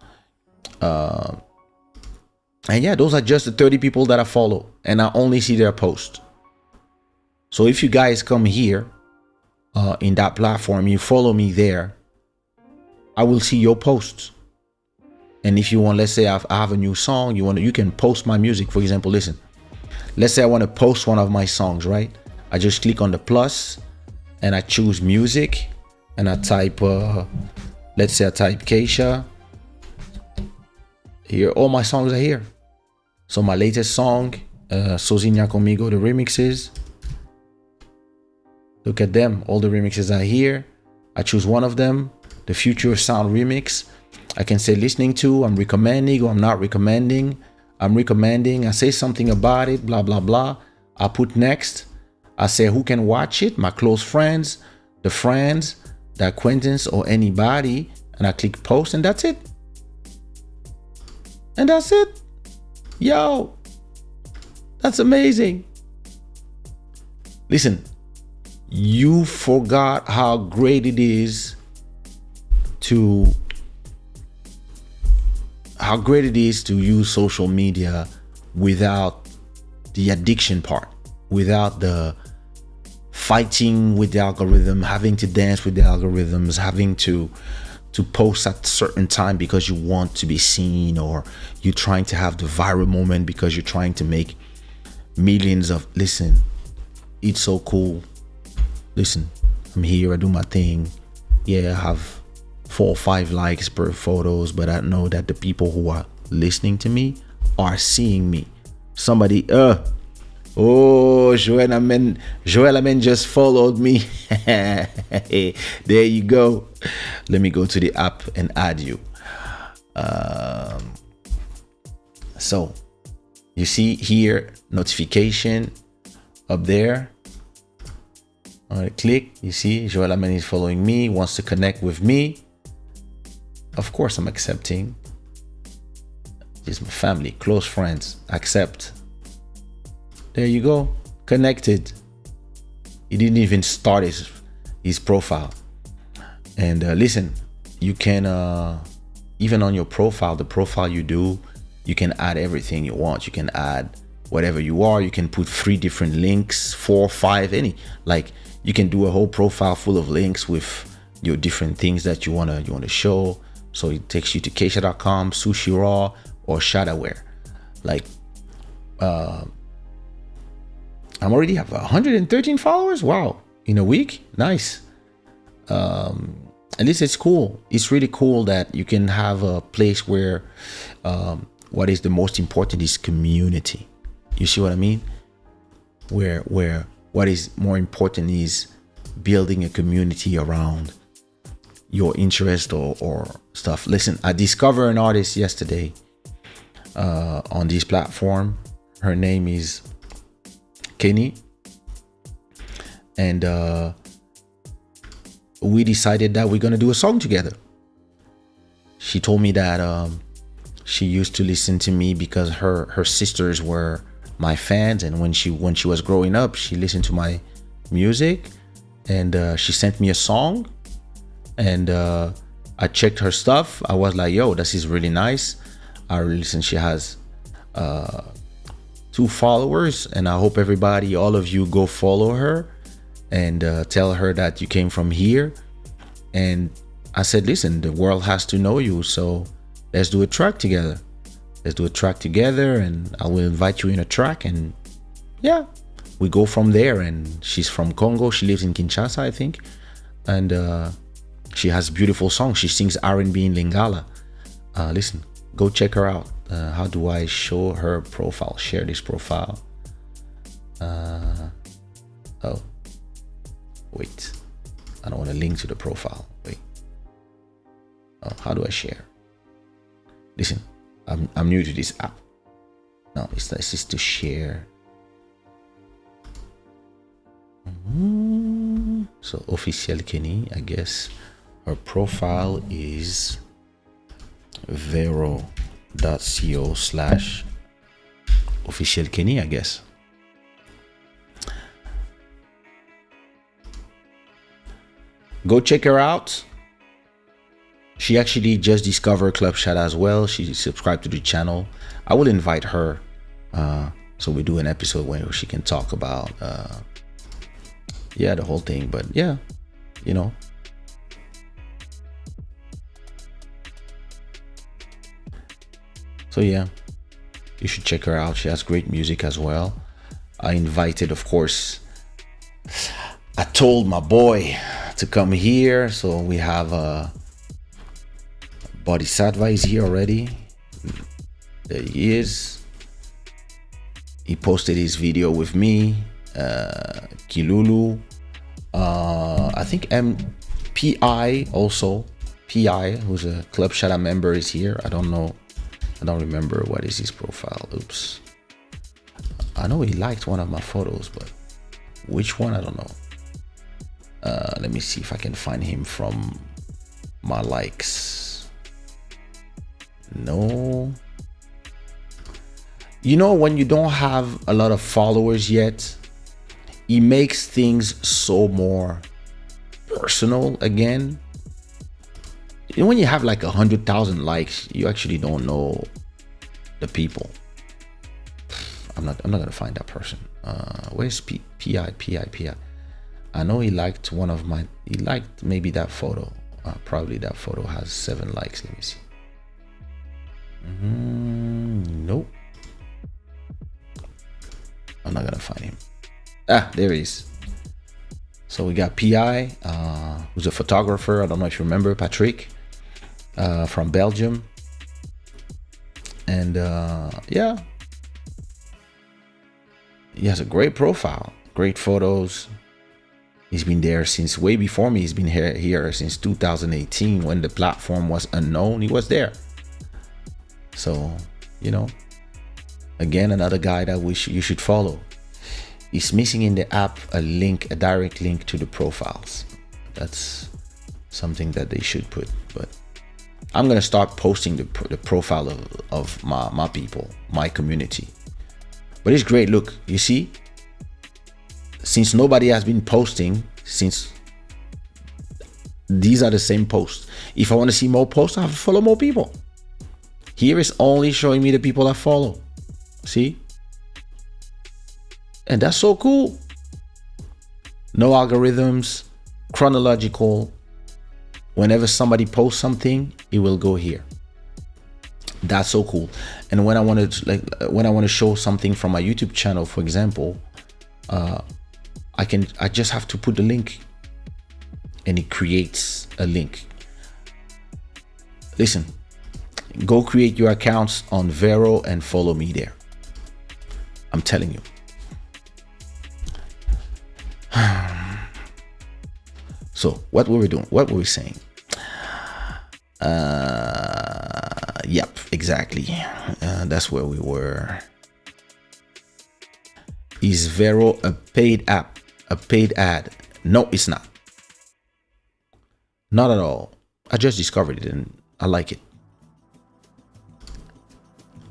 And yeah, those are just the 30 people that I follow, and I only see their posts. So if you guys come here in that platform, you follow me there, I will see your posts. And if you want, let's say I have a new song, you can post my music. For example, listen, let's say I want to post one of my songs, right? I just click on the plus and I choose music, and I type, let's say I type Kaysha. Here, all my songs are here. So my latest song, Sozinha Comigo, the remixes. Look at them, all the remixes are here. I choose one of them, the Future Sound remix. I can say listening to, I'm recommending, or I'm not recommending. I'm recommending, I say something about it, blah, blah, blah. I put next. I say who can watch it, my close friends, the friends, the acquaintance, or anybody, and I click post, and that's it. And that's it. Yo, that's amazing. Listen, you forgot how great it is to use social media without the addiction part, without the fighting with the algorithm, having to dance with the algorithms, having to post at a certain time because you want to be seen, or you're trying to have the viral moment because you're trying to make millions of. Listen, it's so cool. Listen, I'm here, I do my thing. Yeah, I have 4 or 5 likes per photos, but I know that the people who are listening to me are seeing me. Somebody, Joel Amen just followed me. There you go. Let me go to the app and add you. So you see here, notification up there. I click, you see Joel Amen is following me, wants to connect with me. Of course I'm accepting. This is my family, close friends, accept. There you go, connected. He didn't even start his profile. And listen, you can even on your profile, the profile you do, you can add everything you want. You can add whatever you are. You can put 3 different links, 4, 5, any. Like you can do a whole profile full of links with your different things that you wanna show. So it takes you to Kaysha.com, Sushi Raw, or Shadaware. Like I'm already have 113 followers. Wow, in a week, nice. At least it's cool. It's really cool that you can have a place where what is the most important is community. You see what I mean? Where what is more important is building a community around your interest or stuff. Listen, I discovered an artist yesterday on this platform. Her name is Kanye, and we decided that we're gonna do a song together. She told me that she used to listen to me because her sisters were my fans, and when she was growing up, she listened to my music, and she sent me a song, and I checked her stuff. I was like, yo, this is really nice. I listened. She has 2 followers, and I hope everybody, all of you, go follow her and tell her that you came from here. And I said, listen, the world has to know you, so let's do a track together. And I will invite you in a track, and yeah, we go from there. And she's from Congo. She lives in Kinshasa, I think, and she has beautiful songs. She sings R&B in Lingala. Listen, go check her out. How do I show her profile? Share this profile. Oh, wait. I don't want to link to the profile. Wait. Oh, how do I share? Listen, I'm new to this app. No, it's just to share. So official Kenny, I guess her profile is vero.co/official Kenny, I guess. Go check her out. She actually just discovered Club Shada as well. She subscribed to the channel. I will invite her so we do an episode where she can talk about the whole thing. But yeah, you know, so yeah, you should check her out. She has great music as well. I invited, of course, I told my boy to come here, so we have Bodhisattva is here already. There he is. He posted his video with me. Kilulu, I think MPI also. PI, who's a Club Shada member, is here. I don't know. I don't remember what is his profile. Oops. I know he liked one of my photos, but Which one? I don't know. Let me see if I can find him from my likes. No. You know, when you don't have a lot of followers yet, it makes things so more personal again. And when you have like 100,000 likes, you actually don't know the people. I'm not gonna find that person. Where's PI? I know he liked he liked maybe that photo. Probably that photo has 7 likes. Let me see. Nope. I'm not gonna find him. There he is. So we got PI, who's a photographer. I don't know if you remember Patrick, from Belgium. And yeah, he has a great profile, great photos. He's been there since way before me. He's been here since 2018 when the platform was unknown. He was there. So, you know, again, another guy that you should follow. He's missing in the app a direct link to the profiles. That's something that they should put. But I'm gonna start posting the profile of my people, my community. But it's great. Look, you see, since nobody has been posting, since these are the same posts, if I want to see more posts, I have to follow more people. Here is only showing me the people I follow. See? And that's so cool. No algorithms, chronological. Whenever somebody posts something, it will go here. That's so cool. And when I want to show something from my YouTube channel, for example, I just have to put the link and it creates a link. Listen, go create your accounts on Vero and follow me there. I'm telling you. So what were we doing? What were we saying? Yep, exactly. That's where we were. Is Vero a paid app? A paid ad? No, it's not. Not at all. I just discovered it and I like it.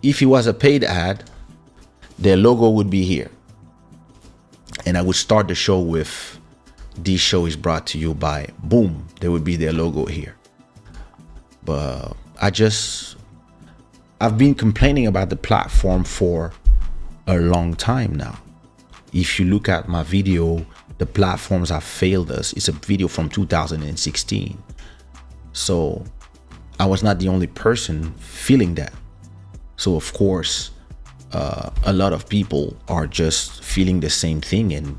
If it was a paid ad, their logo would be here. And I would start the show with, this show is brought to you by, boom, there would be their logo here. But I've been complaining about the platform for a long time now. If you look at my video, the platforms have failed us. It's a video from 2016. So I was not the only person feeling that. So of course, a lot of people are just feeling the same thing, and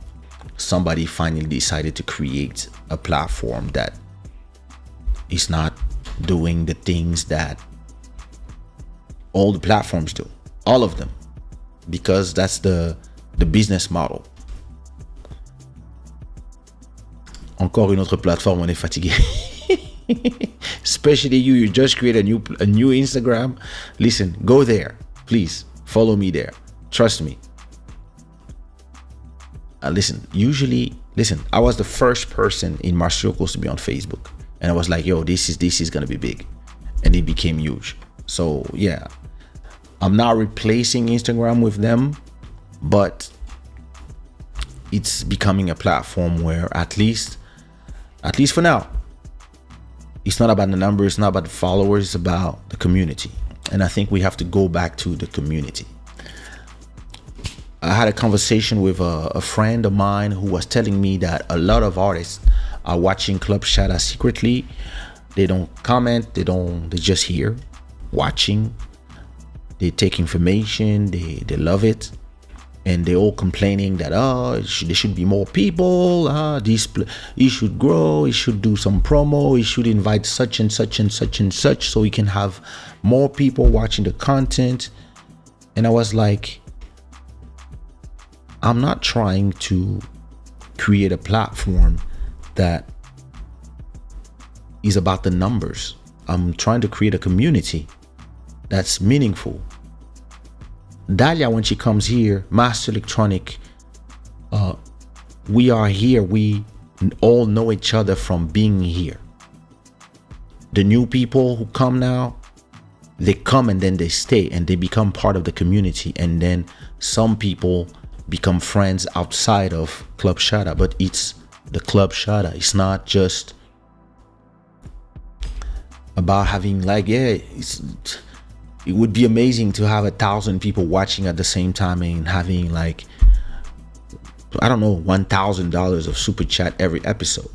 somebody finally decided to create a platform that is not doing the things that all the platforms do, all of them, because that's the business model. Encore une autre plateforme, on est fatigué. Especially you just create a new Instagram. Listen, go there, please. Follow me there. Trust me. Listen, I was the first person in my circles to be on Facebook. And I was like, yo, this is gonna be big. And it became huge. So yeah, I'm not replacing Instagram with them, but it's becoming a platform where at least for now, it's not about the numbers, it's not about the followers, it's about the community. And I think we have to go back to the community. I had a conversation with a friend of mine who was telling me that a lot of artists are watching Club Shada secretly. They don't comment, they just hear, watching. They take information, they love it. And they're all complaining that, there should be more people, he should grow, he should do some promo, he should invite such and such and such and such so he can have more people watching the content. And I was like, I'm not trying to create a platform that is about the numbers. I'm trying to create a community that's meaningful. Dalia, when she comes here, Master Electronic We are here. We all know each other from being here. The new people who come now, they come and then they stay and they become part of the community. And then some people become friends outside of Club Shada, but it's the Club Shada. It's not just about having like, it would be amazing to have 1,000 people watching at the same time and having like, I don't know, $1,000 of super chat every episode.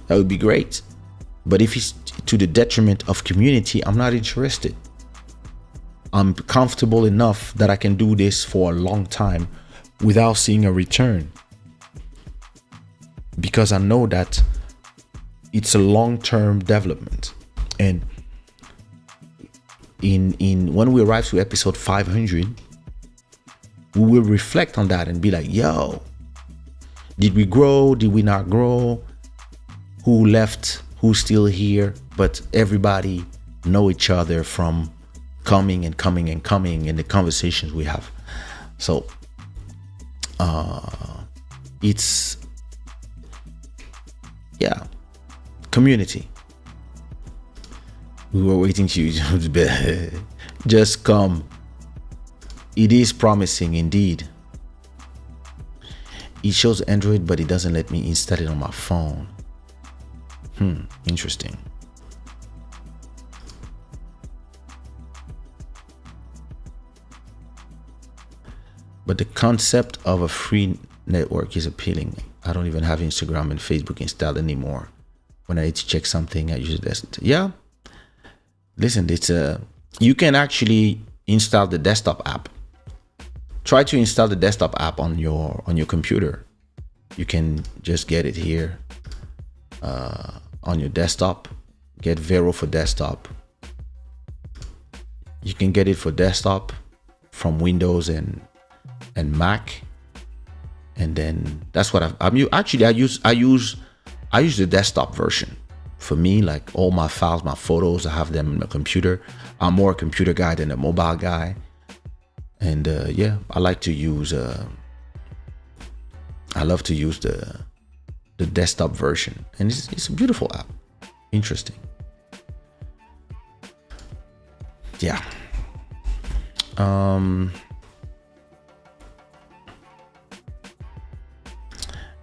That would be great. But if it's to the detriment of community, I'm not interested. I'm comfortable enough that I can do this for a long time without seeing a return, because I know that it's a long-term development. And in when we arrive to episode 500, we will reflect on that and be like, yo, did we grow? Did we not grow? Who left? Who's still here? But everybody know each other from coming and coming and coming in the conversations we have. So it's, yeah, community. We were waiting to just come. It is promising indeed. It shows Android, but it doesn't let me install it on my phone. Interesting. But the concept of a free network is appealing. I don't even have Instagram and Facebook installed anymore. When I need to check something, I use this. Yeah. Listen, you can actually install the desktop app. Try to install the desktop app on your computer. You can just get it here on your desktop. Get Vero for desktop. You can get it for desktop from Windows and Mac. And then that's what I use the desktop version. For me, like all my files, my photos, I have them in my computer. I'm more a computer guy than a mobile guy. And yeah, I like to use I love to use the desktop version. And it's a beautiful app. Interesting. Yeah.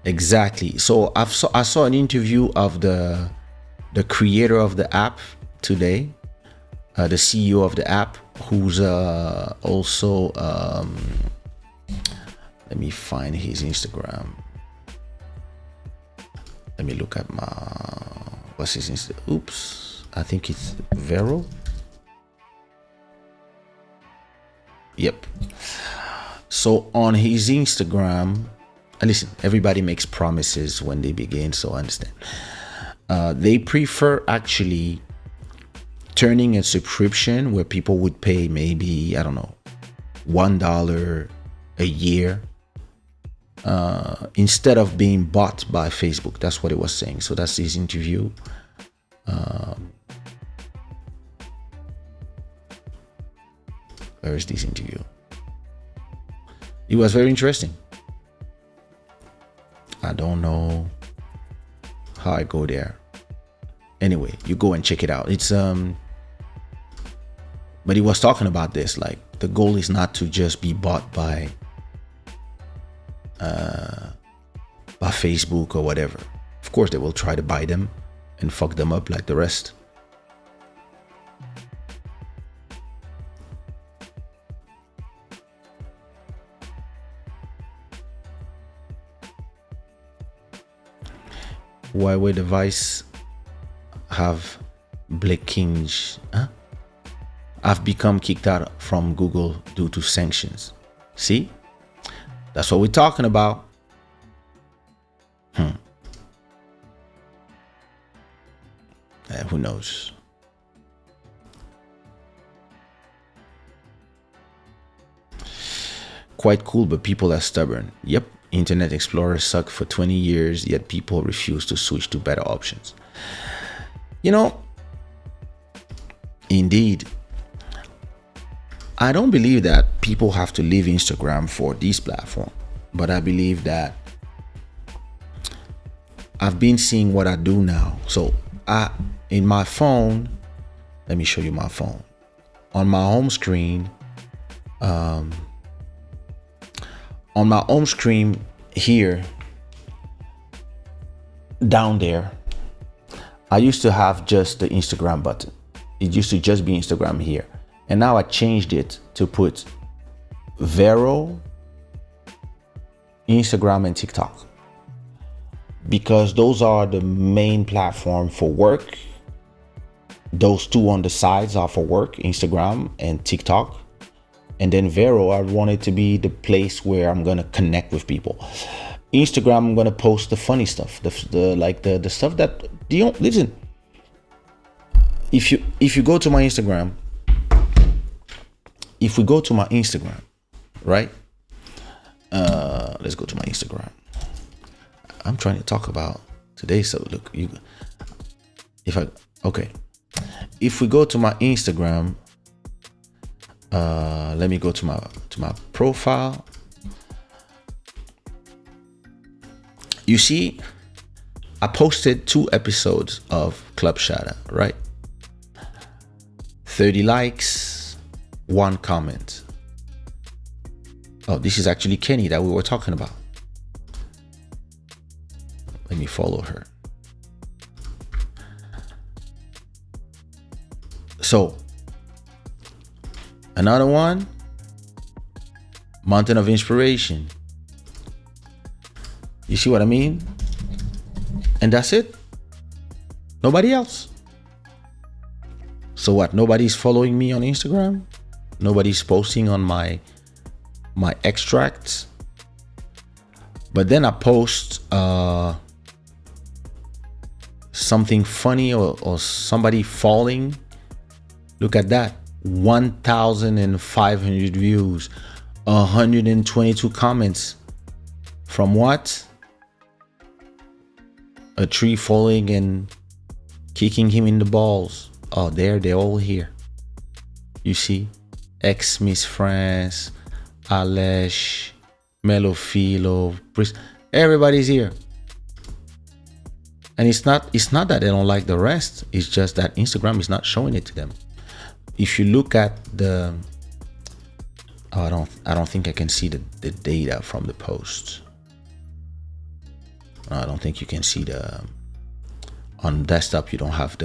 Exactly. So I saw an interview of the creator of the app today, the CEO of the app, who's also let me find his Instagram. Let me look at what's his Instagram? Oops, I think it's Vero. Yep. So on his Instagram, listen, everybody makes promises when they begin, so I understand. They prefer actually turning a subscription where people would pay maybe, I don't know, $1 a year instead of being bought by Facebook. That's what it was saying. So that's his interview. Where is this interview? It was very interesting. I don't know how I go there. Anyway, you go and check it out. It's but he was talking about this, like the goal is not to just be bought by Facebook or whatever. Of course, they will try to buy them and fuck them up like the rest. Huawei device have blockings. I've become kicked out from Google due to sanctions. See? That's what we're talking about. Who knows? Quite cool, but people are stubborn. Yep. Internet Explorer sucked for 20 years, yet people refuse to switch to better options. You know, indeed, I don't believe that people have to leave Instagram for this platform, but I believe that I've been seeing what I do now. So in my phone, let me show you my phone. On my home screen, here, down there, I used to have just the Instagram button. It used to just be Instagram here. And now I changed it to put Vero, Instagram, and TikTok. Because those are the main platform for work. Those two on the sides are for work, Instagram and TikTok. And then Vero, I want it to be the place where I'm gonna connect with people. Instagram, I'm gonna post the funny stuff, the stuff that you don't listen. If you go to my Instagram, if we go to my Instagram, right? Let's go to my Instagram. I'm trying to talk about today. So look, if we go to my Instagram, let me go to my profile. You see, I posted 2 episodes of Club Shada, right? 30 likes, 1 comment. Oh, this is actually Kenny that we were talking about. Let me follow her. So, another one, Mountain of Inspiration. You see what I mean? And that's it. Nobody else. So what? Nobody's following me on Instagram? Nobody's posting on my extracts? But then I post something funny or somebody falling. Look at that. 1,500 views, 122 comments. From what? A tree falling and kicking him in the balls. Oh, they're all here. You see? Ex Miss France, Alesh, Melofilo, everybody's here. And it's not that they don't like the rest. It's just that Instagram is not showing it to them. If you look at the, I don't think I can see the data from the posts. I don't think you can see on desktop. You don't have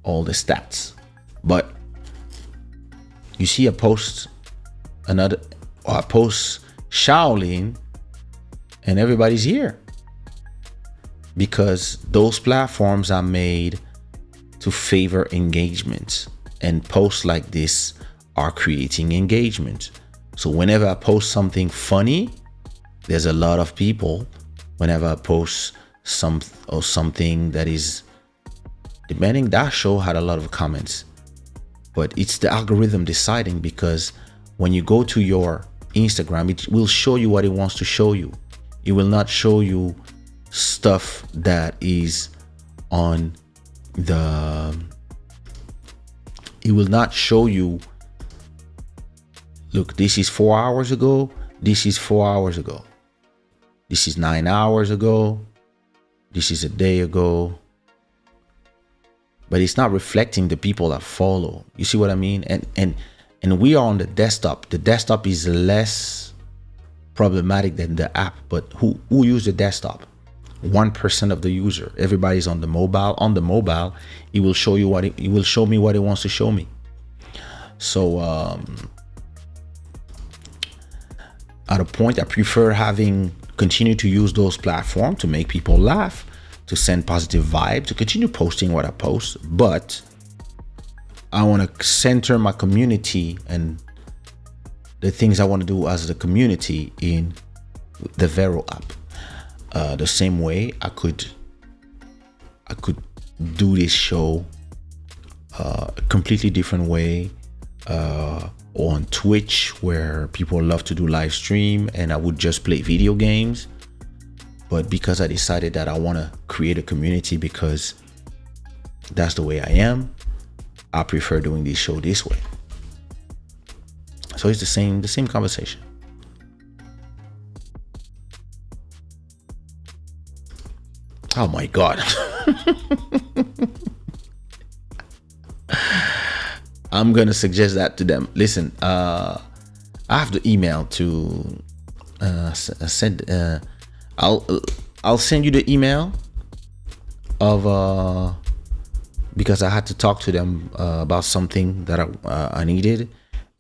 all the stats. But you see a post, I post Shaolin, and everybody's here. Because those platforms are made to favor engagement, and posts like this are creating engagement. So whenever I post something funny, there's a lot of people. Whenever I post something that is demanding, that show had a lot of comments. But it's the algorithm deciding, because when you go to your Instagram, it will show you what it wants to show you. It will not show you stuff that is on it will not show you, look, this is 4 hours ago, this is 4 hours ago, this is 9 hours ago, this is a day ago. But it's not reflecting the people that follow. You see what I mean? And we are on the desktop. The desktop is less problematic than the app. But who use the desktop? 1% of the user. Everybody's on the mobile. On the mobile, it will show you it will show me what it wants to show me. So at a point, I prefer continue to use those platforms to make people laugh, to send positive vibe, to continue posting what I post. But I want to center my community and the things I want to do as the community in the Vero app. The same way I could do this show a completely different way, on Twitch, where people love to do live stream, and I would just play video games. But because I decided that I want to create a community, because that's the way I am, I prefer doing this show this way. So it's the same conversation. Oh my God. I'm gonna suggest that to them. Listen, I have the email to send. I'll send you the email of because I had to talk to them about something that I needed,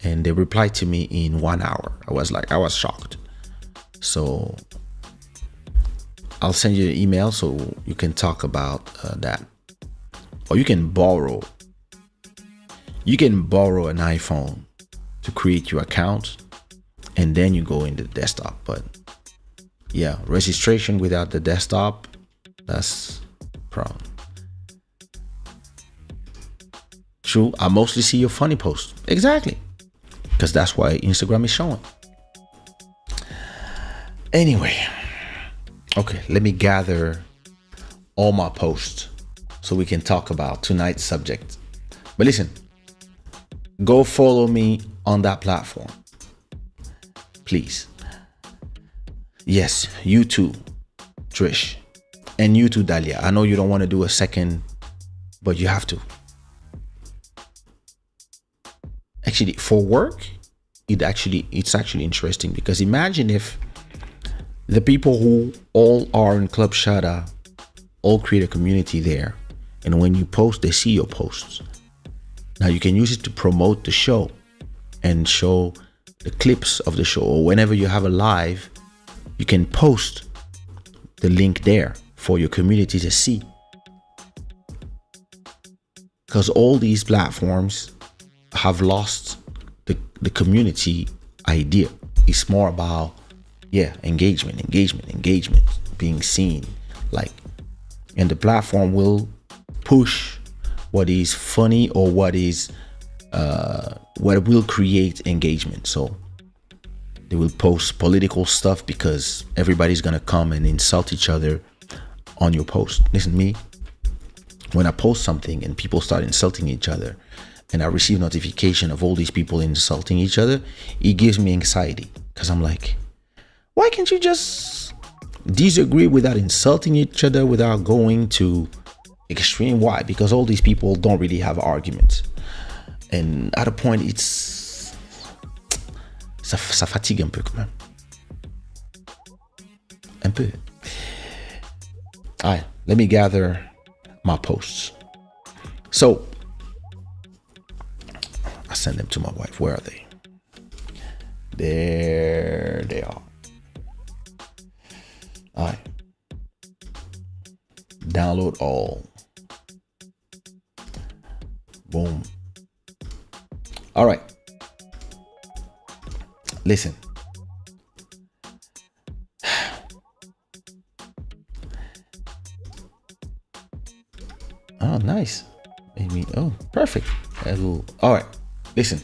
and they replied to me in 1 hour. I was shocked. So I'll send you the email so you can talk about that, or you can borrow an iPhone to create your account, and then you go in the desktop. But yeah, registration without the desktop, that's problem. True, I mostly see your funny posts. Exactly, because that's why Instagram is showing. Anyway, okay, let me gather all my posts so we can talk about tonight's subject. But listen, go follow me on that platform, please. Yes, you too, Trish, and you too, Dahlia. I know you don't want to do a second, but you have to. Actually, for work, it's actually interesting, because imagine if the people who all are in Club Shada all create a community there, and when you post, they see your posts. Now you can use it to promote the show and show the clips of the show, or whenever you have a live, you can post the link there for your community to see. Because all these platforms have lost the community idea. It's more about engagement, being seen, and the platform will push what is funny or what will create engagement. So they will post political stuff because everybody's gonna come and insult each other on your post. Listen, me, when I post something and people start insulting each other, and I receive notification of all these people insulting each other, it gives me anxiety, because I'm like, why can't you just disagree without insulting each other, without going to extreme? Why? Because all these people don't really have arguments, and at a point ça fatigue un peu quand même. Un peu. All right, let me gather my posts. So I send them to my wife. Where are they? There they are. All right. Download all. Boom. All right. Listen. Oh, nice. Maybe. Oh, perfect. All right. Listen.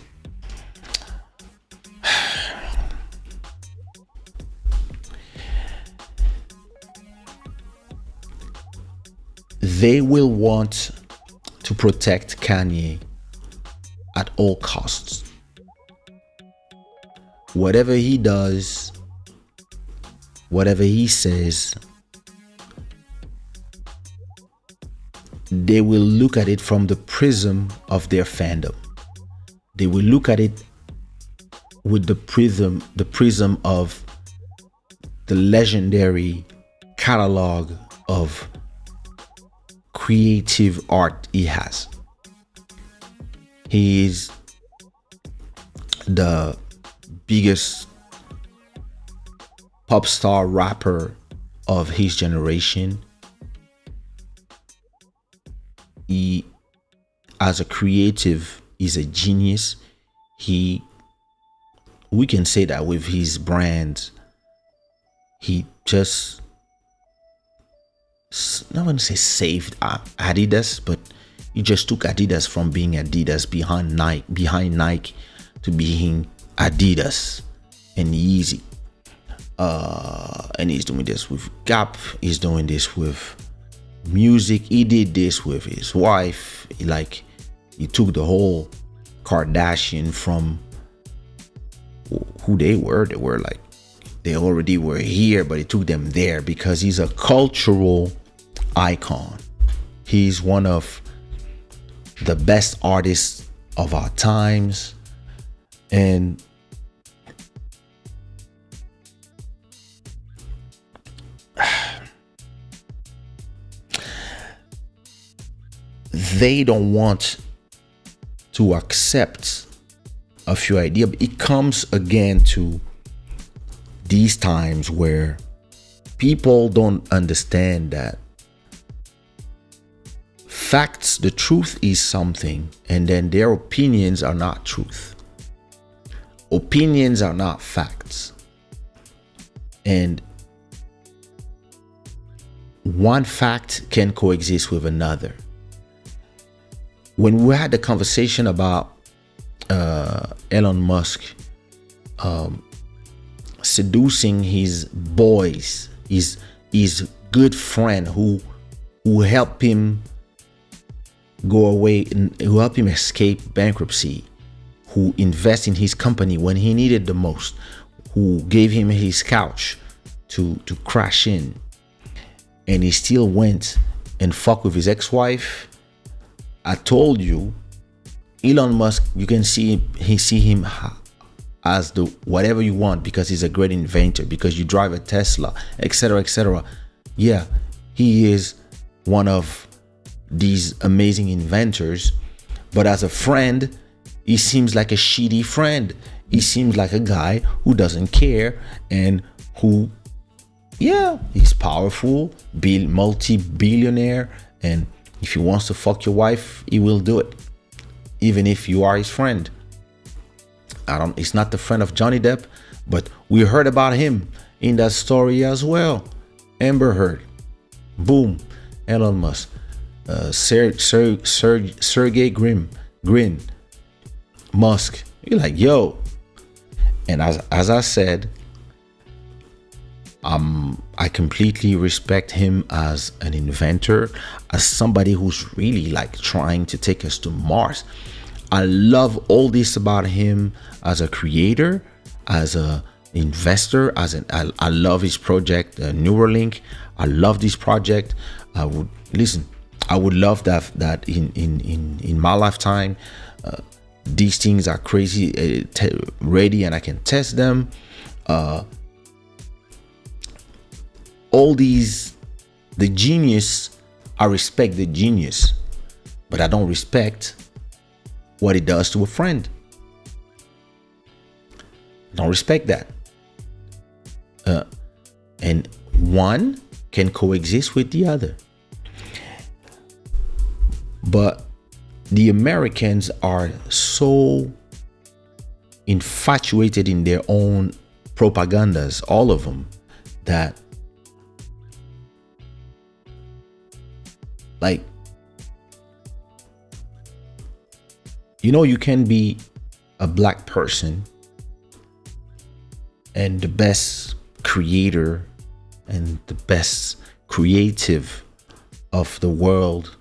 They will want to protect Kanye at all costs. Whatever he does, whatever he says, they will look at it from the prism of their fandom. They will look at it with the prism of the legendary catalog of creative art he has. He is the biggest pop star rapper of his generation. He, as a creative, is a genius. We can say that with his brand, he just, not going to say saved Adidas, but he just took Adidas from being Adidas behind Nike to being Adidas and Yeezy. And he's doing this with Gap. He's doing this with music. He did this with his wife. He took the whole Kardashian from who they were. They already were here, but he took them there because he's a cultural icon. He's one of the best artists of our times. And they don't want to accept a few ideas. It comes again to these times where people don't understand that facts, the truth is something, and then their opinions are not truth. Opinions are not facts. And one fact can coexist with another. When we had the conversation about Elon Musk seducing his boys, his good friend who helped him go away, who helped him escape bankruptcy, who invest in his company when he needed the most, who gave him his couch to crash in, and he still went and fucked with his ex-wife. I told you, Elon Musk, you can see him as the whatever you want because he's a great inventor, because you drive a Tesla, etc., etc. Yeah, he is one of these amazing inventors, but as a friend, he seems like a shitty friend. He seems like a guy who doesn't care and who, yeah, he's powerful, multi-billionaire, and if he wants to fuck your wife, he will do it, even if you are his friend. It's not the friend of Johnny Depp, but we heard about him in that story as well. Amber Heard, boom, Elon Musk, Sergey Grin, Musk. You're like, yo. And as I said, I completely respect him as an inventor, as somebody who's really like trying to take us to Mars. I love all this about him as a creator, as a investor, I love his project, Neuralink. I love this project. I would love that in my lifetime. These things are crazy, ready, and I can test them. All these, the genius, I respect the genius, but I don't respect what it does to a friend. Don't respect that. And one can coexist with the other. But the Americans are so infatuated in their own propagandas, all of them, that like, you can be a black person and the best creator and the best creative of the world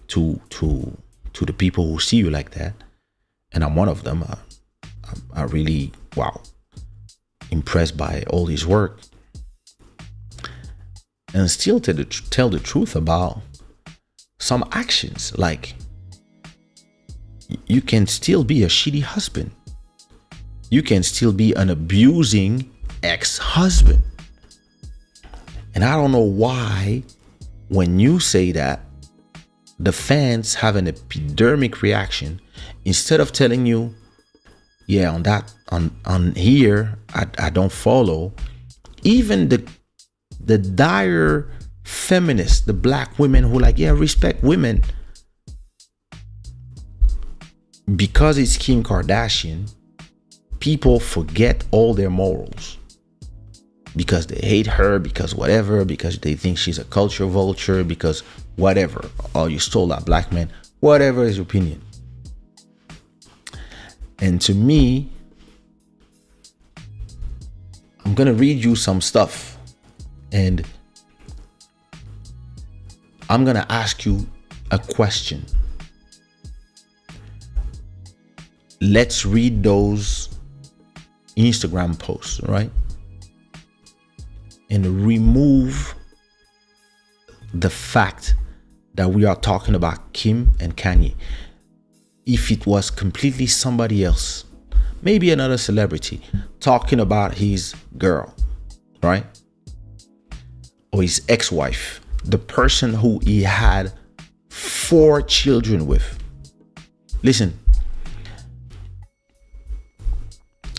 to the people who see you like that, and I'm one of them. I really, impressed by all his work, and still tell the truth about some actions. Like, you can still be a shitty husband. You can still be an abusing ex-husband. And I don't know why, when you say that, the fans have an epidermic reaction. Instead of telling you, yeah, on here, I don't follow. Even the dire feminists, the black women who respect women, because it's Kim Kardashian, people forget all their morals because they hate her, because whatever, because they think she's a culture vulture, because whatever, or you stole that black man, whatever his opinion. And to me, I'm gonna read you some stuff, and I'm gonna ask you a question. Let's read those Instagram posts, right? And remove the fact that we are talking about Kim and Kanye. If it was completely somebody else, maybe another celebrity talking about his girl, right? Or his ex-wife, the person who he had 4 children with. Listen,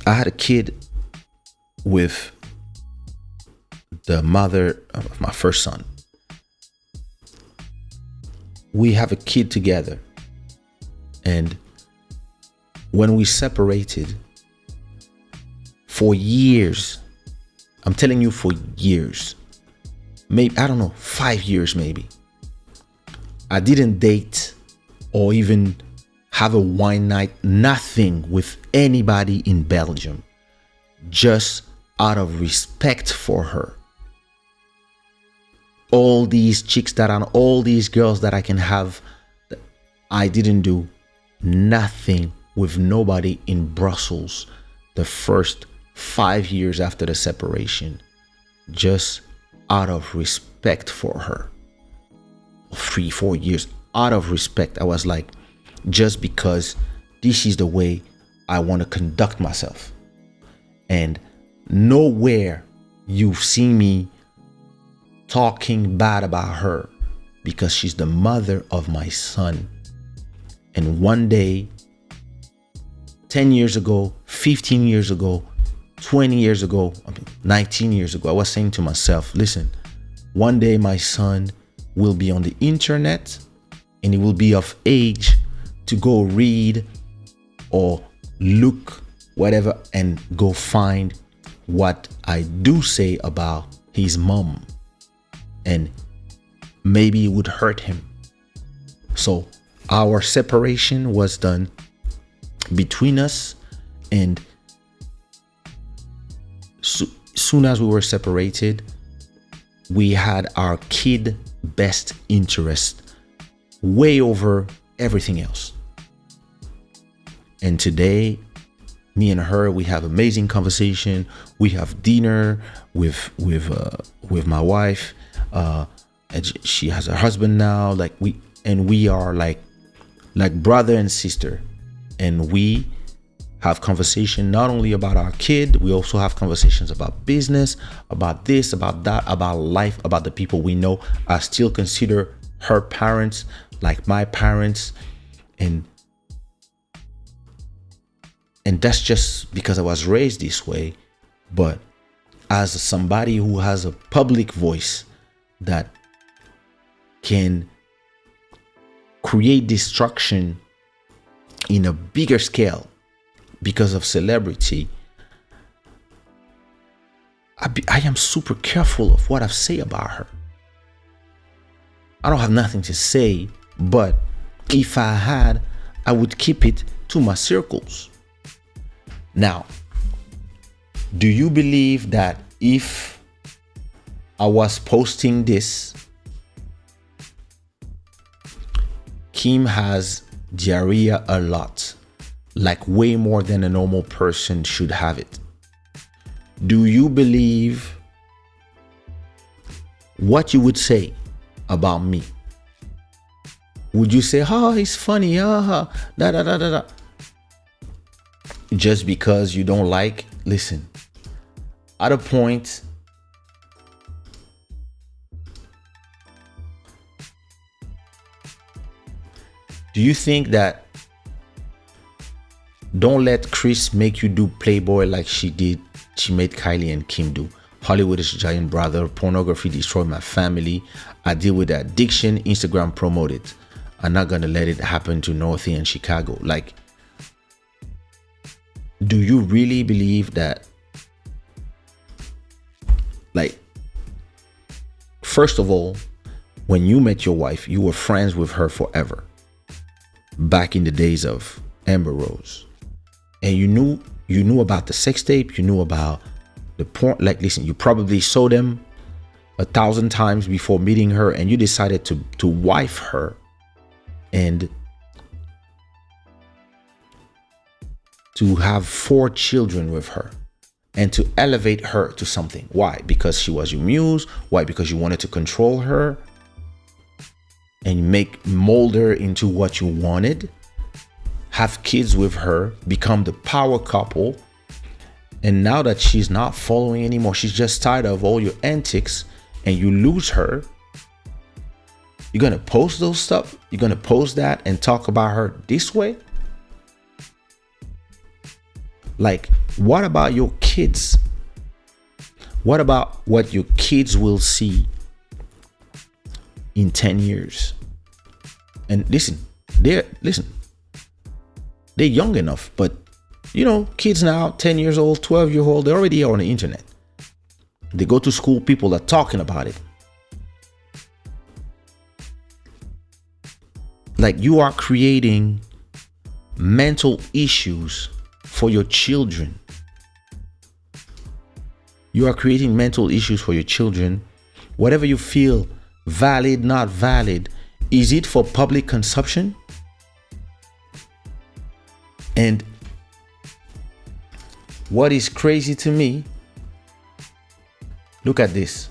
I had a kid with the mother of my first son. We have a kid together. And when we separated, for years, I'm telling you, for years, maybe, I don't know, 5 years maybe, I didn't date or even have a wine night, nothing with anybody in Belgium, just out of respect for her. All these chicks that are, all these girls that I can have, I didn't do nothing with nobody in Brussels the first 5 years after the separation, just out of respect for her. 3-4 years out of respect. I was like, just because this is the way I want to conduct myself. And nowhere you've seen me talking bad about her, because she's the mother of my son. And one day, 10 years ago, 15 years ago, 20 years ago, 19 years ago, I was saying to myself, listen, one day my son will be on the internet and he will be of age to go read or look, whatever, and go find what I do say about his mom. And maybe it would hurt him. So our separation was done between us, and soon as we were separated, we had our kid best interest way over everything else. And today, me and her, we have amazing conversation. We have dinner with my wife. And she has a husband now. We are like brother and sister. And we have conversation not only about our kid, we also have conversations about business, about this, about that, about life, about the people we know. I still consider her parents like my parents, and that's just because I was raised this way. But as somebody who has a public voice that can create destruction in a bigger scale because of celebrity, I am super careful of what I say about her. I don't have nothing to say, but if I had, I would keep it to my circles. Now, do you believe that if I was posting this, Kim has diarrhea a lot, like way more than a normal person should have it? Do you believe what you would say about me? Would you say, oh, he's funny, da da da da da? Just because you don't like, listen, at a point, do you think that don't let Chris make you do Playboy like she made Kylie and Kim do? Hollywood is a giant brother. Pornography destroyed my family. I deal with addiction. Instagram promote it. I'm not gonna let it happen to Northie and Chicago. Like, do you really believe that? Like, first of all, when you met your wife, you were friends with her forever. Back in the days of Amber Rose, and you knew about the sex tape, you knew about the porn. Like, listen, you probably saw them 1,000 times before meeting her, and you decided to wife her and to have 4 children with her and to elevate her to something. Why? Because she was your muse. Why? Because you wanted to control her. and mold her into what you wanted, have kids with her, become the power couple, and now that she's not following anymore, she's just tired of all your antics, and you lose her, you're gonna post those stuff? You're gonna post that and talk about her this way? Like, what about your kids? What about what your kids will see in 10 years? And listen, they're young enough, but you know, kids now, 10 years old, 12-year-old, they're already on the internet. They go to school, people are talking about it. Like, you are creating mental issues for your children. You are creating mental issues for your children. Whatever you feel valid, not valid, is it for public consumption? And what is crazy to me, look at this.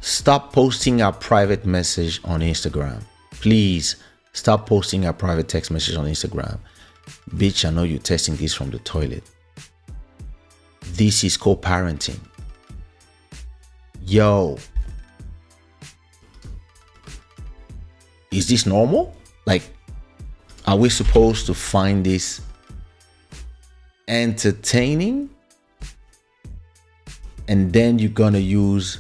Stop posting a private message on Instagram. Please stop posting a private text message on Instagram. Bitch, I know you're testing this from the toilet. This is co-parenting. Yo. Is this normal? Like, are we supposed to find this entertaining? And then you're gonna use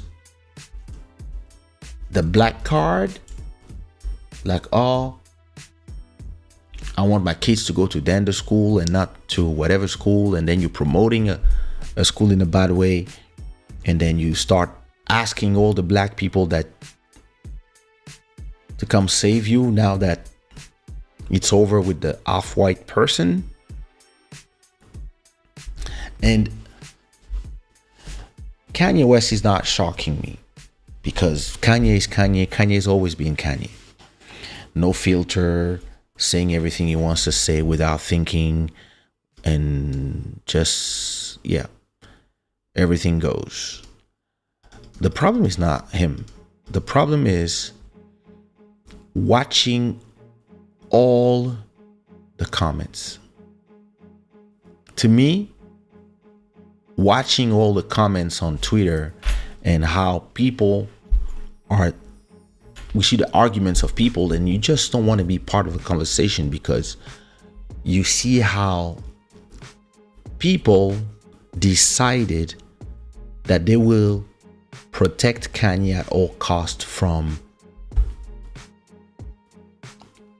the black card? Like, oh, I want my kids to go to Danda school and not to whatever school. And then you're promoting a school in a bad way. And then you start asking all the black people that to come save you now that it's over with the off-white person. And Kanye West is not shocking me, because Kanye is Kanye. Kanye's always been Kanye. No filter, saying everything he wants to say without thinking, and just, yeah, everything goes. The problem is not him. The problem is watching all the comments. To me, watching all the comments on Twitter and how people are, we see the arguments of people, and you just don't want to be part of the conversation, because you see how people decided that they will protect Kanye at all cost from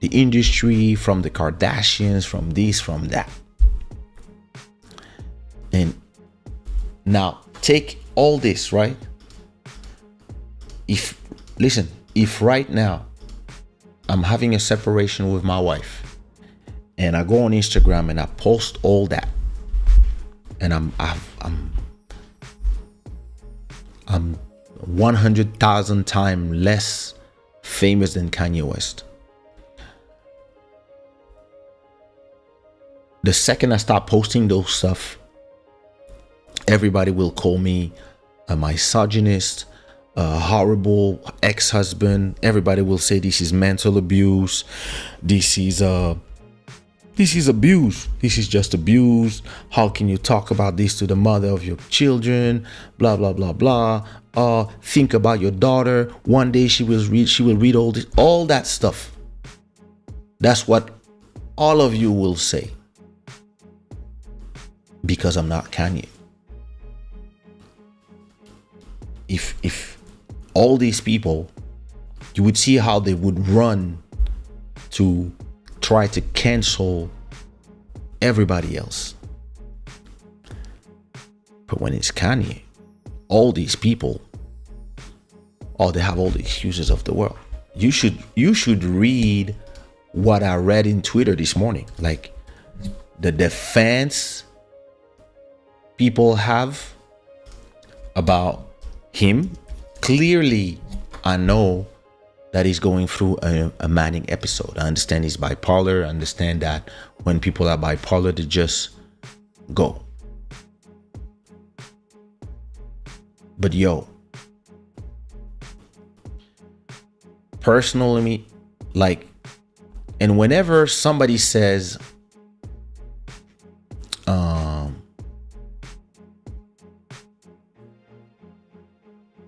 the industry, from the Kardashians, from this, from that. And now take all this, right? If right now I'm having a separation with my wife, and I go on Instagram and I post all that, and I'm 100,000 times less famous than Kanye West. The second I start posting those stuff, everybody will call me a misogynist, a horrible ex-husband. Everybody will say this is mental abuse. This is abuse. This is just abuse. How can you talk about this to the mother of your children? Blah blah blah blah. Think about your daughter. One day she will read all that stuff. That's what all of you will say, because I'm not Kanye. If all these people, you would see how they would run to try to cancel everybody else. But when it's Kanye, all these people, they have all the excuses of the world. You should read what I read in Twitter this morning. Like, the defense people have about him. Clearly, I know that he's going through a manic episode. I understand he's bipolar. I understand that when people are bipolar, they just go. But yo, personally, like, and whenever somebody says,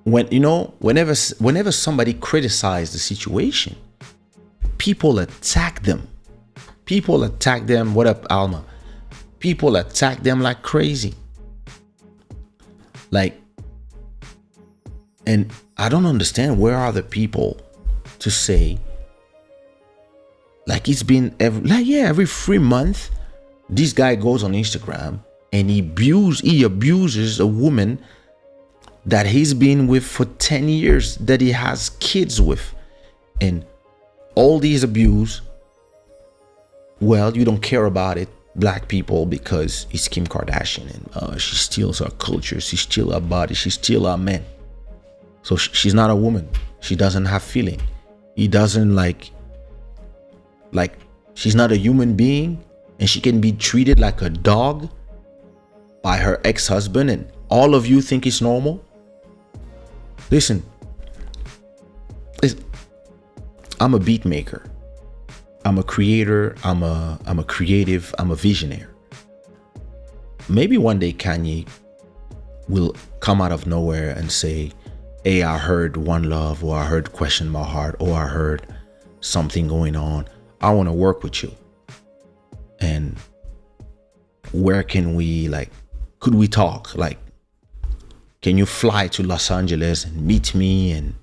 whenever somebody criticizes the situation, people attack them. What up, Alma? People attack them like crazy. Like, and I don't understand, where are the people to say, like, it's been every 3 months, this guy goes on Instagram and he abuses a woman that he's been with for 10 years, that he has kids with, and all these abuse. Well, you don't care about it, black people, because it's Kim Kardashian, and she steals our culture, she steals our body, she steals our men. So she's not a woman. She doesn't have feeling. He doesn't like she's not a human being, and she can be treated like a dog by her ex-husband, and all of you think it's normal. Listen, I'm a beat maker, I'm a creator, I'm a creative, I'm a visionary. Maybe one day Kanye will come out of nowhere and say, hey, I heard One Love, or I heard Question My Heart, or I heard something going on, I want to work with you, and where can we, like, could we talk? Like, can you fly to Los Angeles and meet me and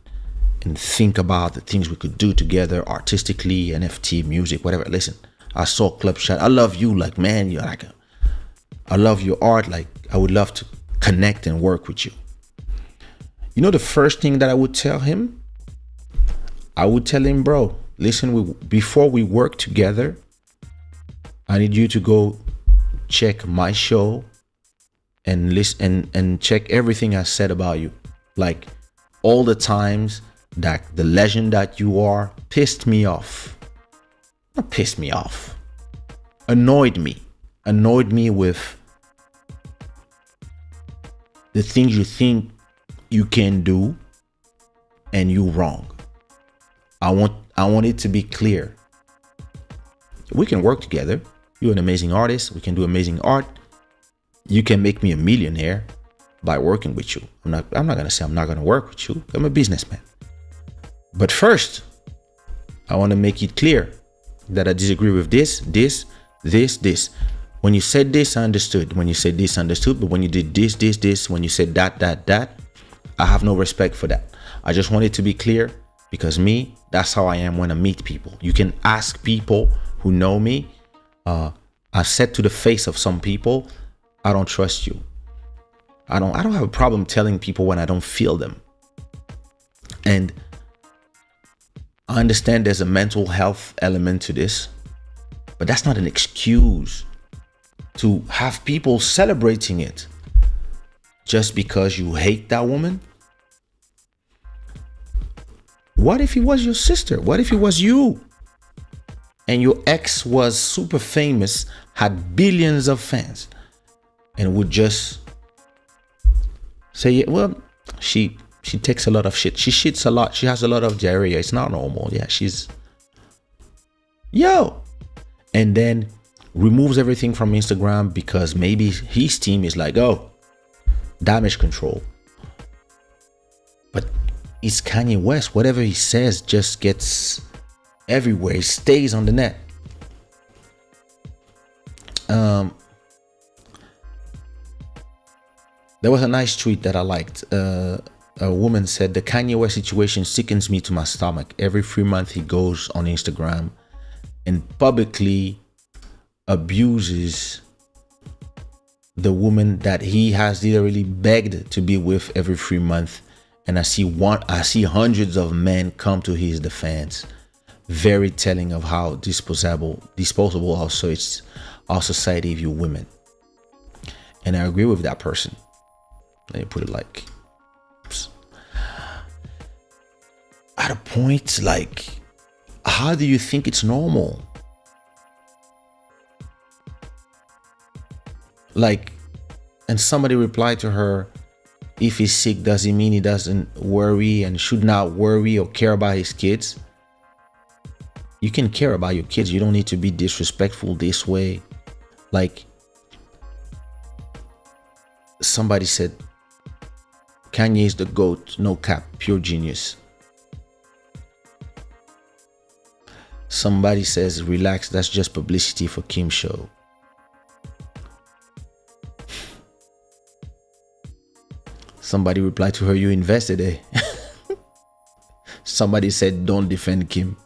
think about the things we could do together artistically, NFT, music, whatever. Listen, I saw Club Shot. I love you, like, man, you're like, I love your art. Like, I would love to connect and work with you. You know, the first thing that I would tell him, bro, listen, before we work together, I need you to go check my show and listen and check everything I said about you. Like, all the times that the legend that you are pissed me off. Not pissed me off. Annoyed me with the things you think you can do and you wrong. I want it to be clear. We can work together. You're an amazing artist. We can do amazing art. You can make me a millionaire by working with you. I'm not gonna say I'm not gonna work with you. I'm a businessman. But first, I want to make it clear that I disagree with this. When you said this, I understood. When you said this, I understood. But when you did this, when you said that, I have no respect for that. I just want it to be clear, because me, that's how I am when I meet people. You can ask people who know me. I said to the face of some people, I don't trust you. I don't have a problem telling people when I don't feel them. And I understand there's a mental health element to this, but that's not an excuse to have people celebrating it just because you hate that woman. What if it was your sister? What if it was you? And your ex was super famous, had billions of fans, and would just say, well, she takes a lot of shit. She shits a lot. She has a lot of diarrhea. It's not normal. Yeah, and then removes everything from Instagram because maybe his team is like, oh, damage control. But it's Kanye West. Whatever he says just gets everywhere. It stays on the net. There was a nice tweet that I liked. A woman said, the Kanye West situation sickens me to my stomach. Every 3 months he goes on Instagram and publicly abuses the woman that he has literally begged to be with every 3 months. And I see hundreds of men come to his defense. Very telling of how disposable also it's our society view women. And I agree with that person. Let me put it like, at a point, like, how do you think it's normal? Like, and somebody replied to her, if he's sick, does it mean he doesn't worry and should not worry or care about his kids? You can care about your kids. You don't need to be disrespectful this way. Like somebody said, Kanye is the GOAT, no cap, pure genius. Somebody says, relax, that's just publicity for Kim's show. Somebody replied to her, you invested, eh? Somebody said, don't defend Kim.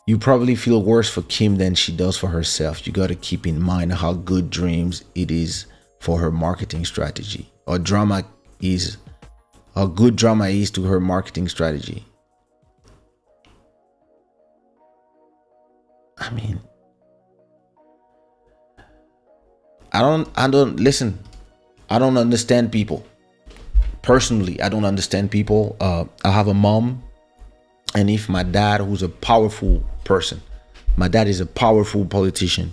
You probably feel worse for Kim than she does for herself. You got to keep in mind how good dreams it is for her marketing strategy. Or drama is, how good drama is to her marketing strategy. I mean, I don't listen. I don't understand people. Personally, I don't understand people. I have a mom, and if my dad, who's a powerful person, my dad is a powerful politician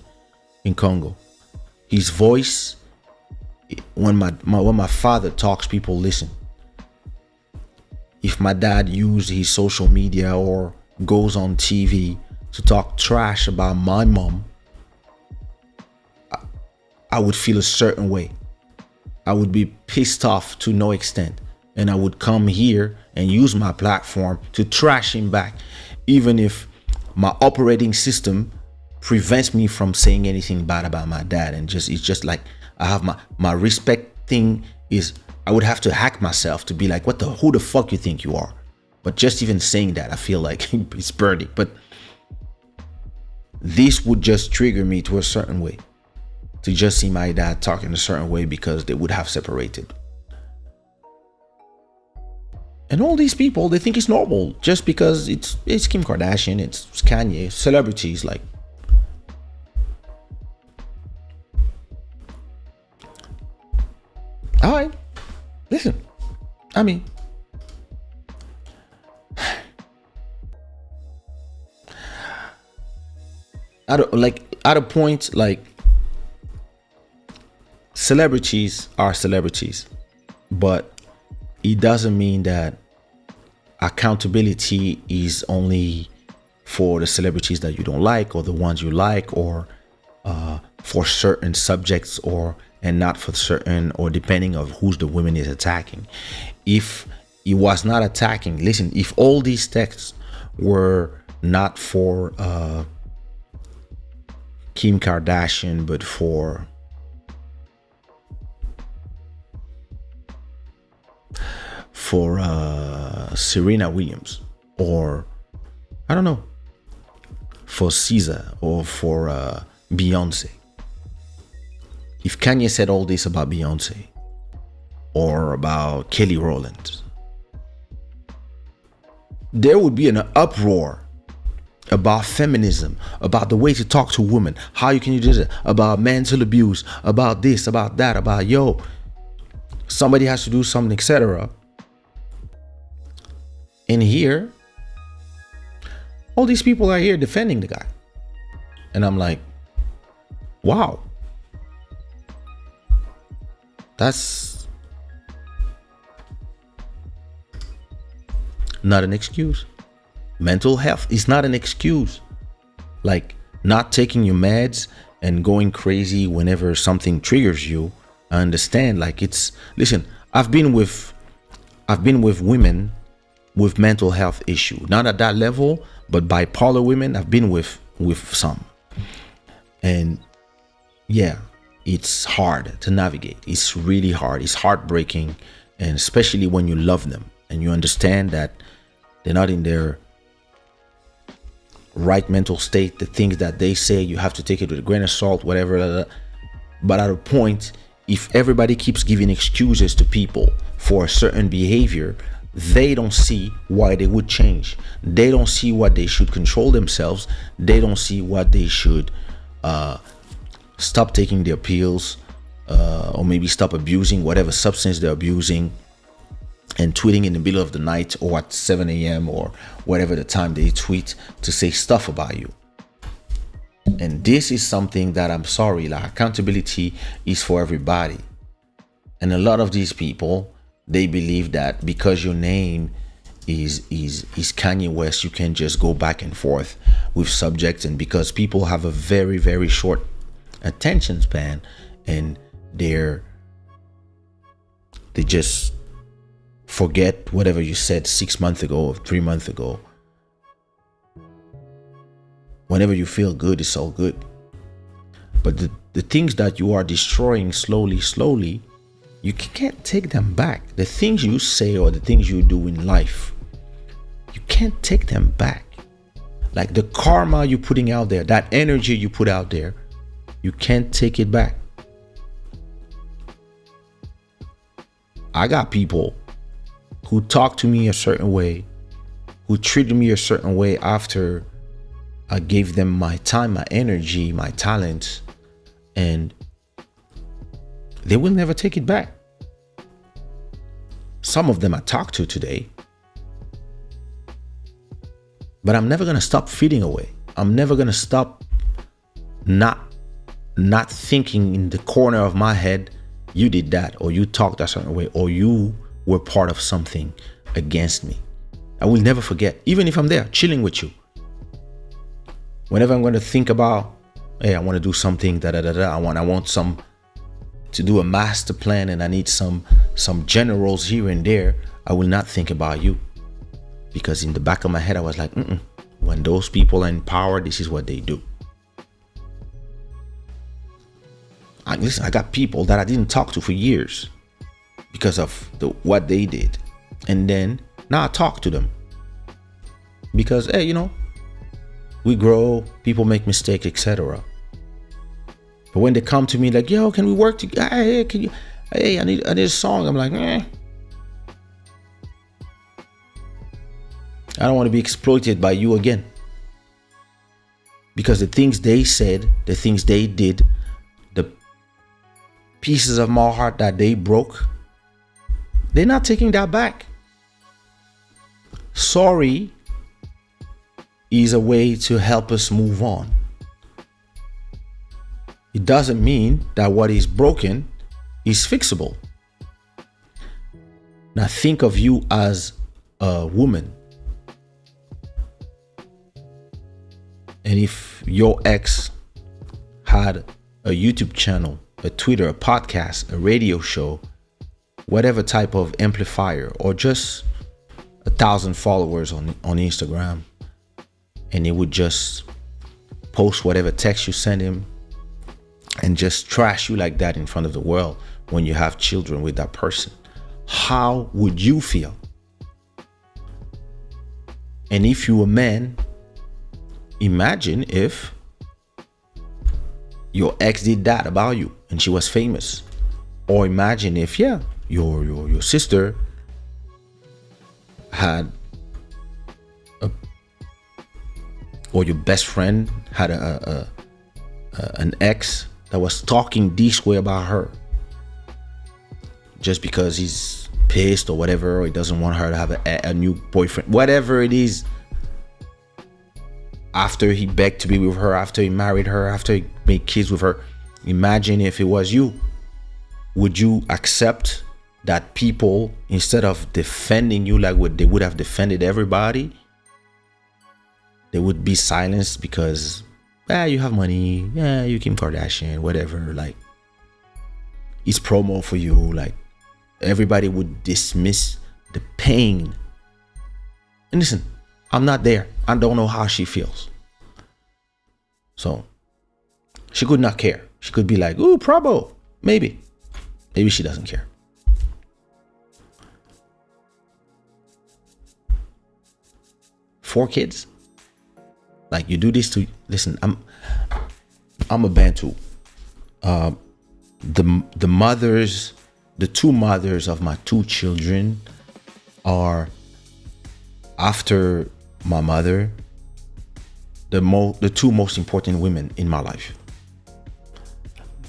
in Congo. His voice, when my father talks, people listen. If my dad uses his social media or goes on TV to talk trash about my mom, I would feel a certain way. I would be pissed off to no extent. And I would come here and use my platform to trash him back, even if my operating system prevents me from saying anything bad about my dad. And it's just like I have my respect thing is I would have to hack myself to be like, who the fuck you think you are? But just even saying that, I feel like it's burning. But this would just trigger me to a certain way, to just see my dad talk in a certain way because they would have separated. And all these people, they think it's normal just because it's Kim Kardashian, it's Kanye, celebrities. Like, all right, listen, I mean, at a point, like, celebrities are celebrities, but it doesn't mean that accountability is only for the celebrities that you don't like or the ones you like, or for certain subjects, and not for certain, or depending of who's the woman is attacking. If he was not attacking, listen, if all these texts were not for Kim Kardashian, but for Serena Williams, or I don't know, for Caesar, or for Beyonce. If Kanye said all this about Beyonce or about Kelly Rowland, there would be an uproar about feminism, about the way to talk to women, how you can do this, about mental abuse, about this, about that, about somebody has to do something, etc. And here, all these people are here defending the guy. And I'm like, wow. That's not an excuse. Mental health is not an excuse. Like, not taking your meds and going crazy whenever something triggers you. I understand. Like, listen, I've been with women with mental health issue, not at that level, but bipolar women. I've been with some, and yeah, it's hard to navigate. It's really hard. It's heartbreaking, and especially when you love them and you understand that they're not in their right mental state. The things that they say, you have to take it with a grain of salt, whatever. But at a point, if everybody keeps giving excuses to people for a certain behavior, they don't see why they would change. They don't see what they should control themselves. They don't see what they should stop taking their pills, or maybe stop abusing whatever substance they're abusing, and tweeting in the middle of the night or at 7 a.m. or whatever the time they tweet to say stuff about you. And this is something that I'm sorry, like accountability is for everybody. And a lot of these people, they believe that because your name is Kanye West, you can just go back and forth with subjects. And because people have a very, very short attention span, and they just forget whatever you said 6 months ago or 3 months ago. Whenever you feel good, it's all good. But the things that you are destroying slowly, you can't take them back. The things you say or the things you do in life, you can't take them back. Like the karma you're putting out there, that energy you put out there, you can't take it back. I got people who talk to me a certain way, who treated me a certain way after I gave them my time, my energy, my talents, and they will never take it back. Some of them I talk to today, but I'm never gonna stop feeding away. I'm never gonna stop not thinking in the corner of my head, you did that, or you talked a certain way, or you were part of something against me. I will never forget, even if I'm there chilling with you. Whenever I'm going to think about, hey, I want to do something, I want to do a master plan, and I need some generals here and there, I will not think about you. Because in the back of my head, I was like, when those people are in power, this is what they do. Listen, I got people that I didn't talk to for years because of what they did. And then now I talk to them because, hey, we grow, people make mistakes, etc. But when they come to me like, yo, can we work together? Hey, I need a song. I'm like, I don't want to be exploited by you again. Because the things they said, the things they did, the pieces of my heart that they broke, they're not taking that back. Sorry is a way to help us move on. It doesn't mean that what is broken is fixable. Now think of you as a woman. And if your ex had a YouTube channel, a Twitter, a podcast, a radio show, whatever type of amplifier, or just 1,000 followers on Instagram, and he would just post whatever text you send him and just trash you like that in front of the world when you have children with that person, how would you feel? And if you were a man, imagine if your ex did that about you and she was famous. Or imagine if, your sister had or your best friend had an ex that was talking this way about her just because he's pissed or whatever, or he doesn't want her to have a new boyfriend, whatever it is. After he begged to be with her, after he married her, after he made kids with her, imagine if it was you. Would you accept that people, instead of defending you like what they would have defended everybody, they would be silenced because, you have money, you Kim Kardashian, whatever, like, it's promo for you, like, everybody would dismiss the pain. And listen, I'm not there. I don't know how she feels. So, she could not care. She could be like, ooh, promo, maybe. Maybe she doesn't care. Four kids? Like, you do this to, listen, I'm a Bantu. The mothers, the two mothers of my two children are, after my mother, the two most important women in my life.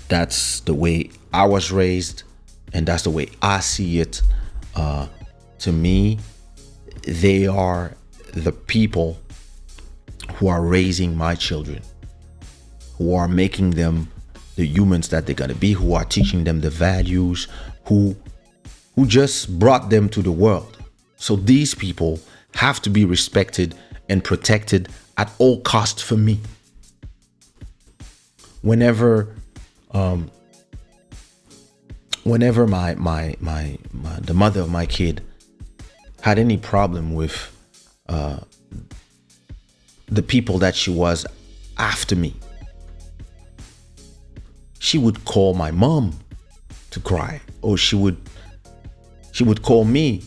That's the way I was raised, and that's the way I see it. To me, they are the people who are raising my children. who are making them the humans that they're gonna be, who are teaching them the values, who just brought them to the world. So these people have to be respected and protected at all costs for me. Whenever my the mother of my kid had any problem with the people that she was after me, she would call my mom to cry, or she would call me.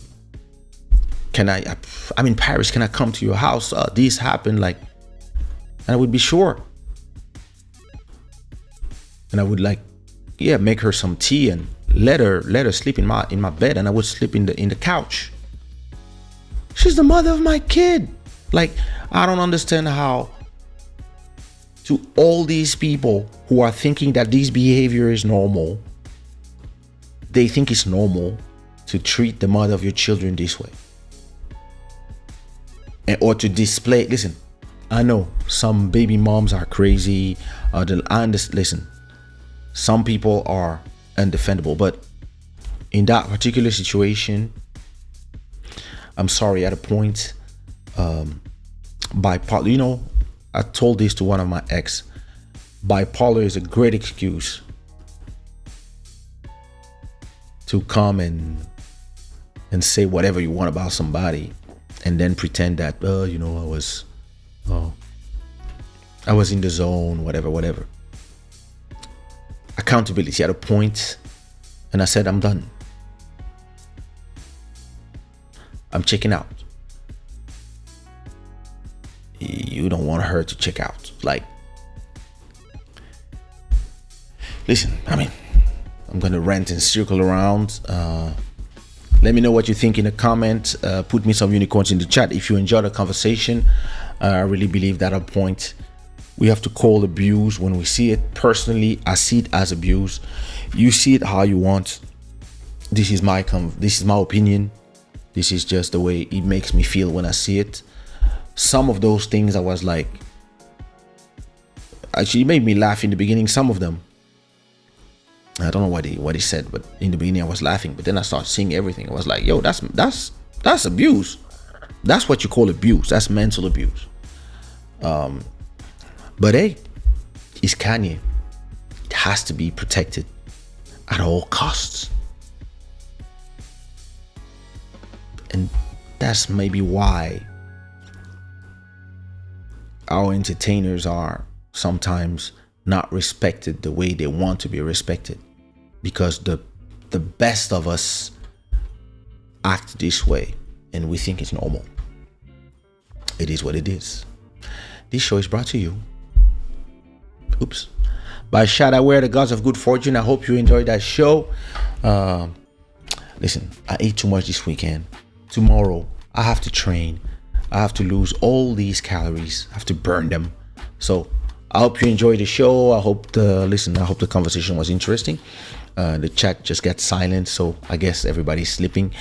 I'm in Paris, can I come to your house? This happened, like, and I would be sure. And I would make her some tea and let her sleep in my bed, and I would sleep in the couch. She's the mother of my kid. Like, I don't understand how, to all these people who are thinking that this behavior is normal, they think it's normal to treat the mother of your children this way. Or to display. Listen, I know some baby moms are crazy. Listen, some people are undefendable, but in that particular situation, I'm sorry, at a point, bipolar, I told this to one of my ex, bipolar is a great excuse to come and say whatever you want about somebody, and then pretend that I was in the zone, whatever. Accountability at a point, and I said, I'm done. I'm checking out. You don't want her to check out. Like, listen, I'm gonna rant and circle around. Let me know what you think in the comment. Put me some unicorns in the chat if you enjoy the conversation. I really believe that at a point we have to call abuse when we see it. Personally, I see it as abuse. You see it how you want. This is my opinion. This is just the way it makes me feel when I see it. Some of those things I was like, actually it made me laugh in the beginning. Some of them, I don't know what he said, but in the beginning I was laughing. But then I started seeing everything. I was like, yo, that's abuse. That's what you call abuse. That's mental abuse. But hey, it's Kanye. It has to be protected at all costs. And that's maybe why our entertainers are sometimes not respected the way they want to be respected, because the best of us act this way and we think it's normal. It is what it is. This show is brought to you by Shada, where the gods of good fortune. I hope you enjoyed that show. Listen, I ate too much this weekend. Tomorrow I have to train. I have to lose all these calories. I have to burn them. So I hope you enjoyed the show. I hope the conversation was interesting. The chat just got silent, so I guess everybody's sleeping.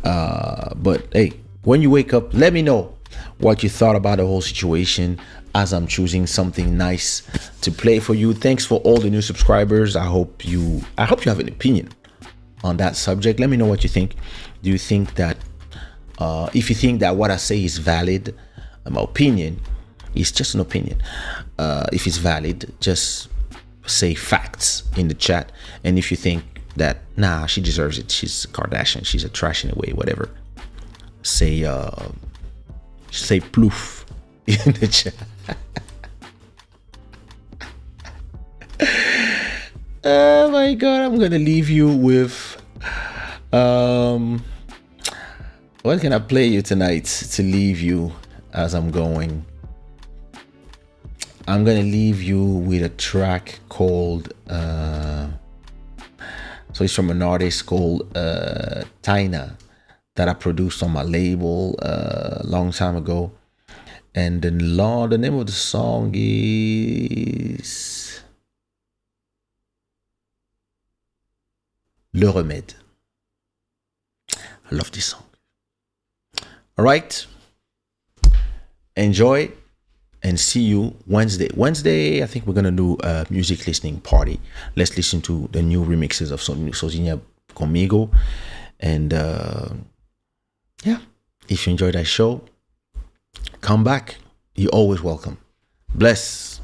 But hey, when you wake up, let me know what you thought about the whole situation, as I'm choosing something nice to play for you. Thanks for all the new subscribers. I hope you have an opinion on that subject. Let me know what you think. Do you think that if you think that what I say is valid, my opinion is just an opinion. If it's valid, just say facts in the chat. And if you think that, nah, she deserves it, she's a Kardashian, she's a trash in a way, whatever, say ploof in the chat. Oh my god, I'm gonna leave you with what can I play you tonight to leave you as I'm going? I'm gonna leave you with a track called so it's from an artist called Taina that I produced on my label a long time ago. And the name of the song is Le Remède. I love this song. All right. Enjoy and see you Wednesday. Wednesday, I think we're gonna do a music listening party. Let's listen to the new remixes of Sozinha Comigo. And yeah, if you enjoyed that show, come back. You're always welcome. Bless.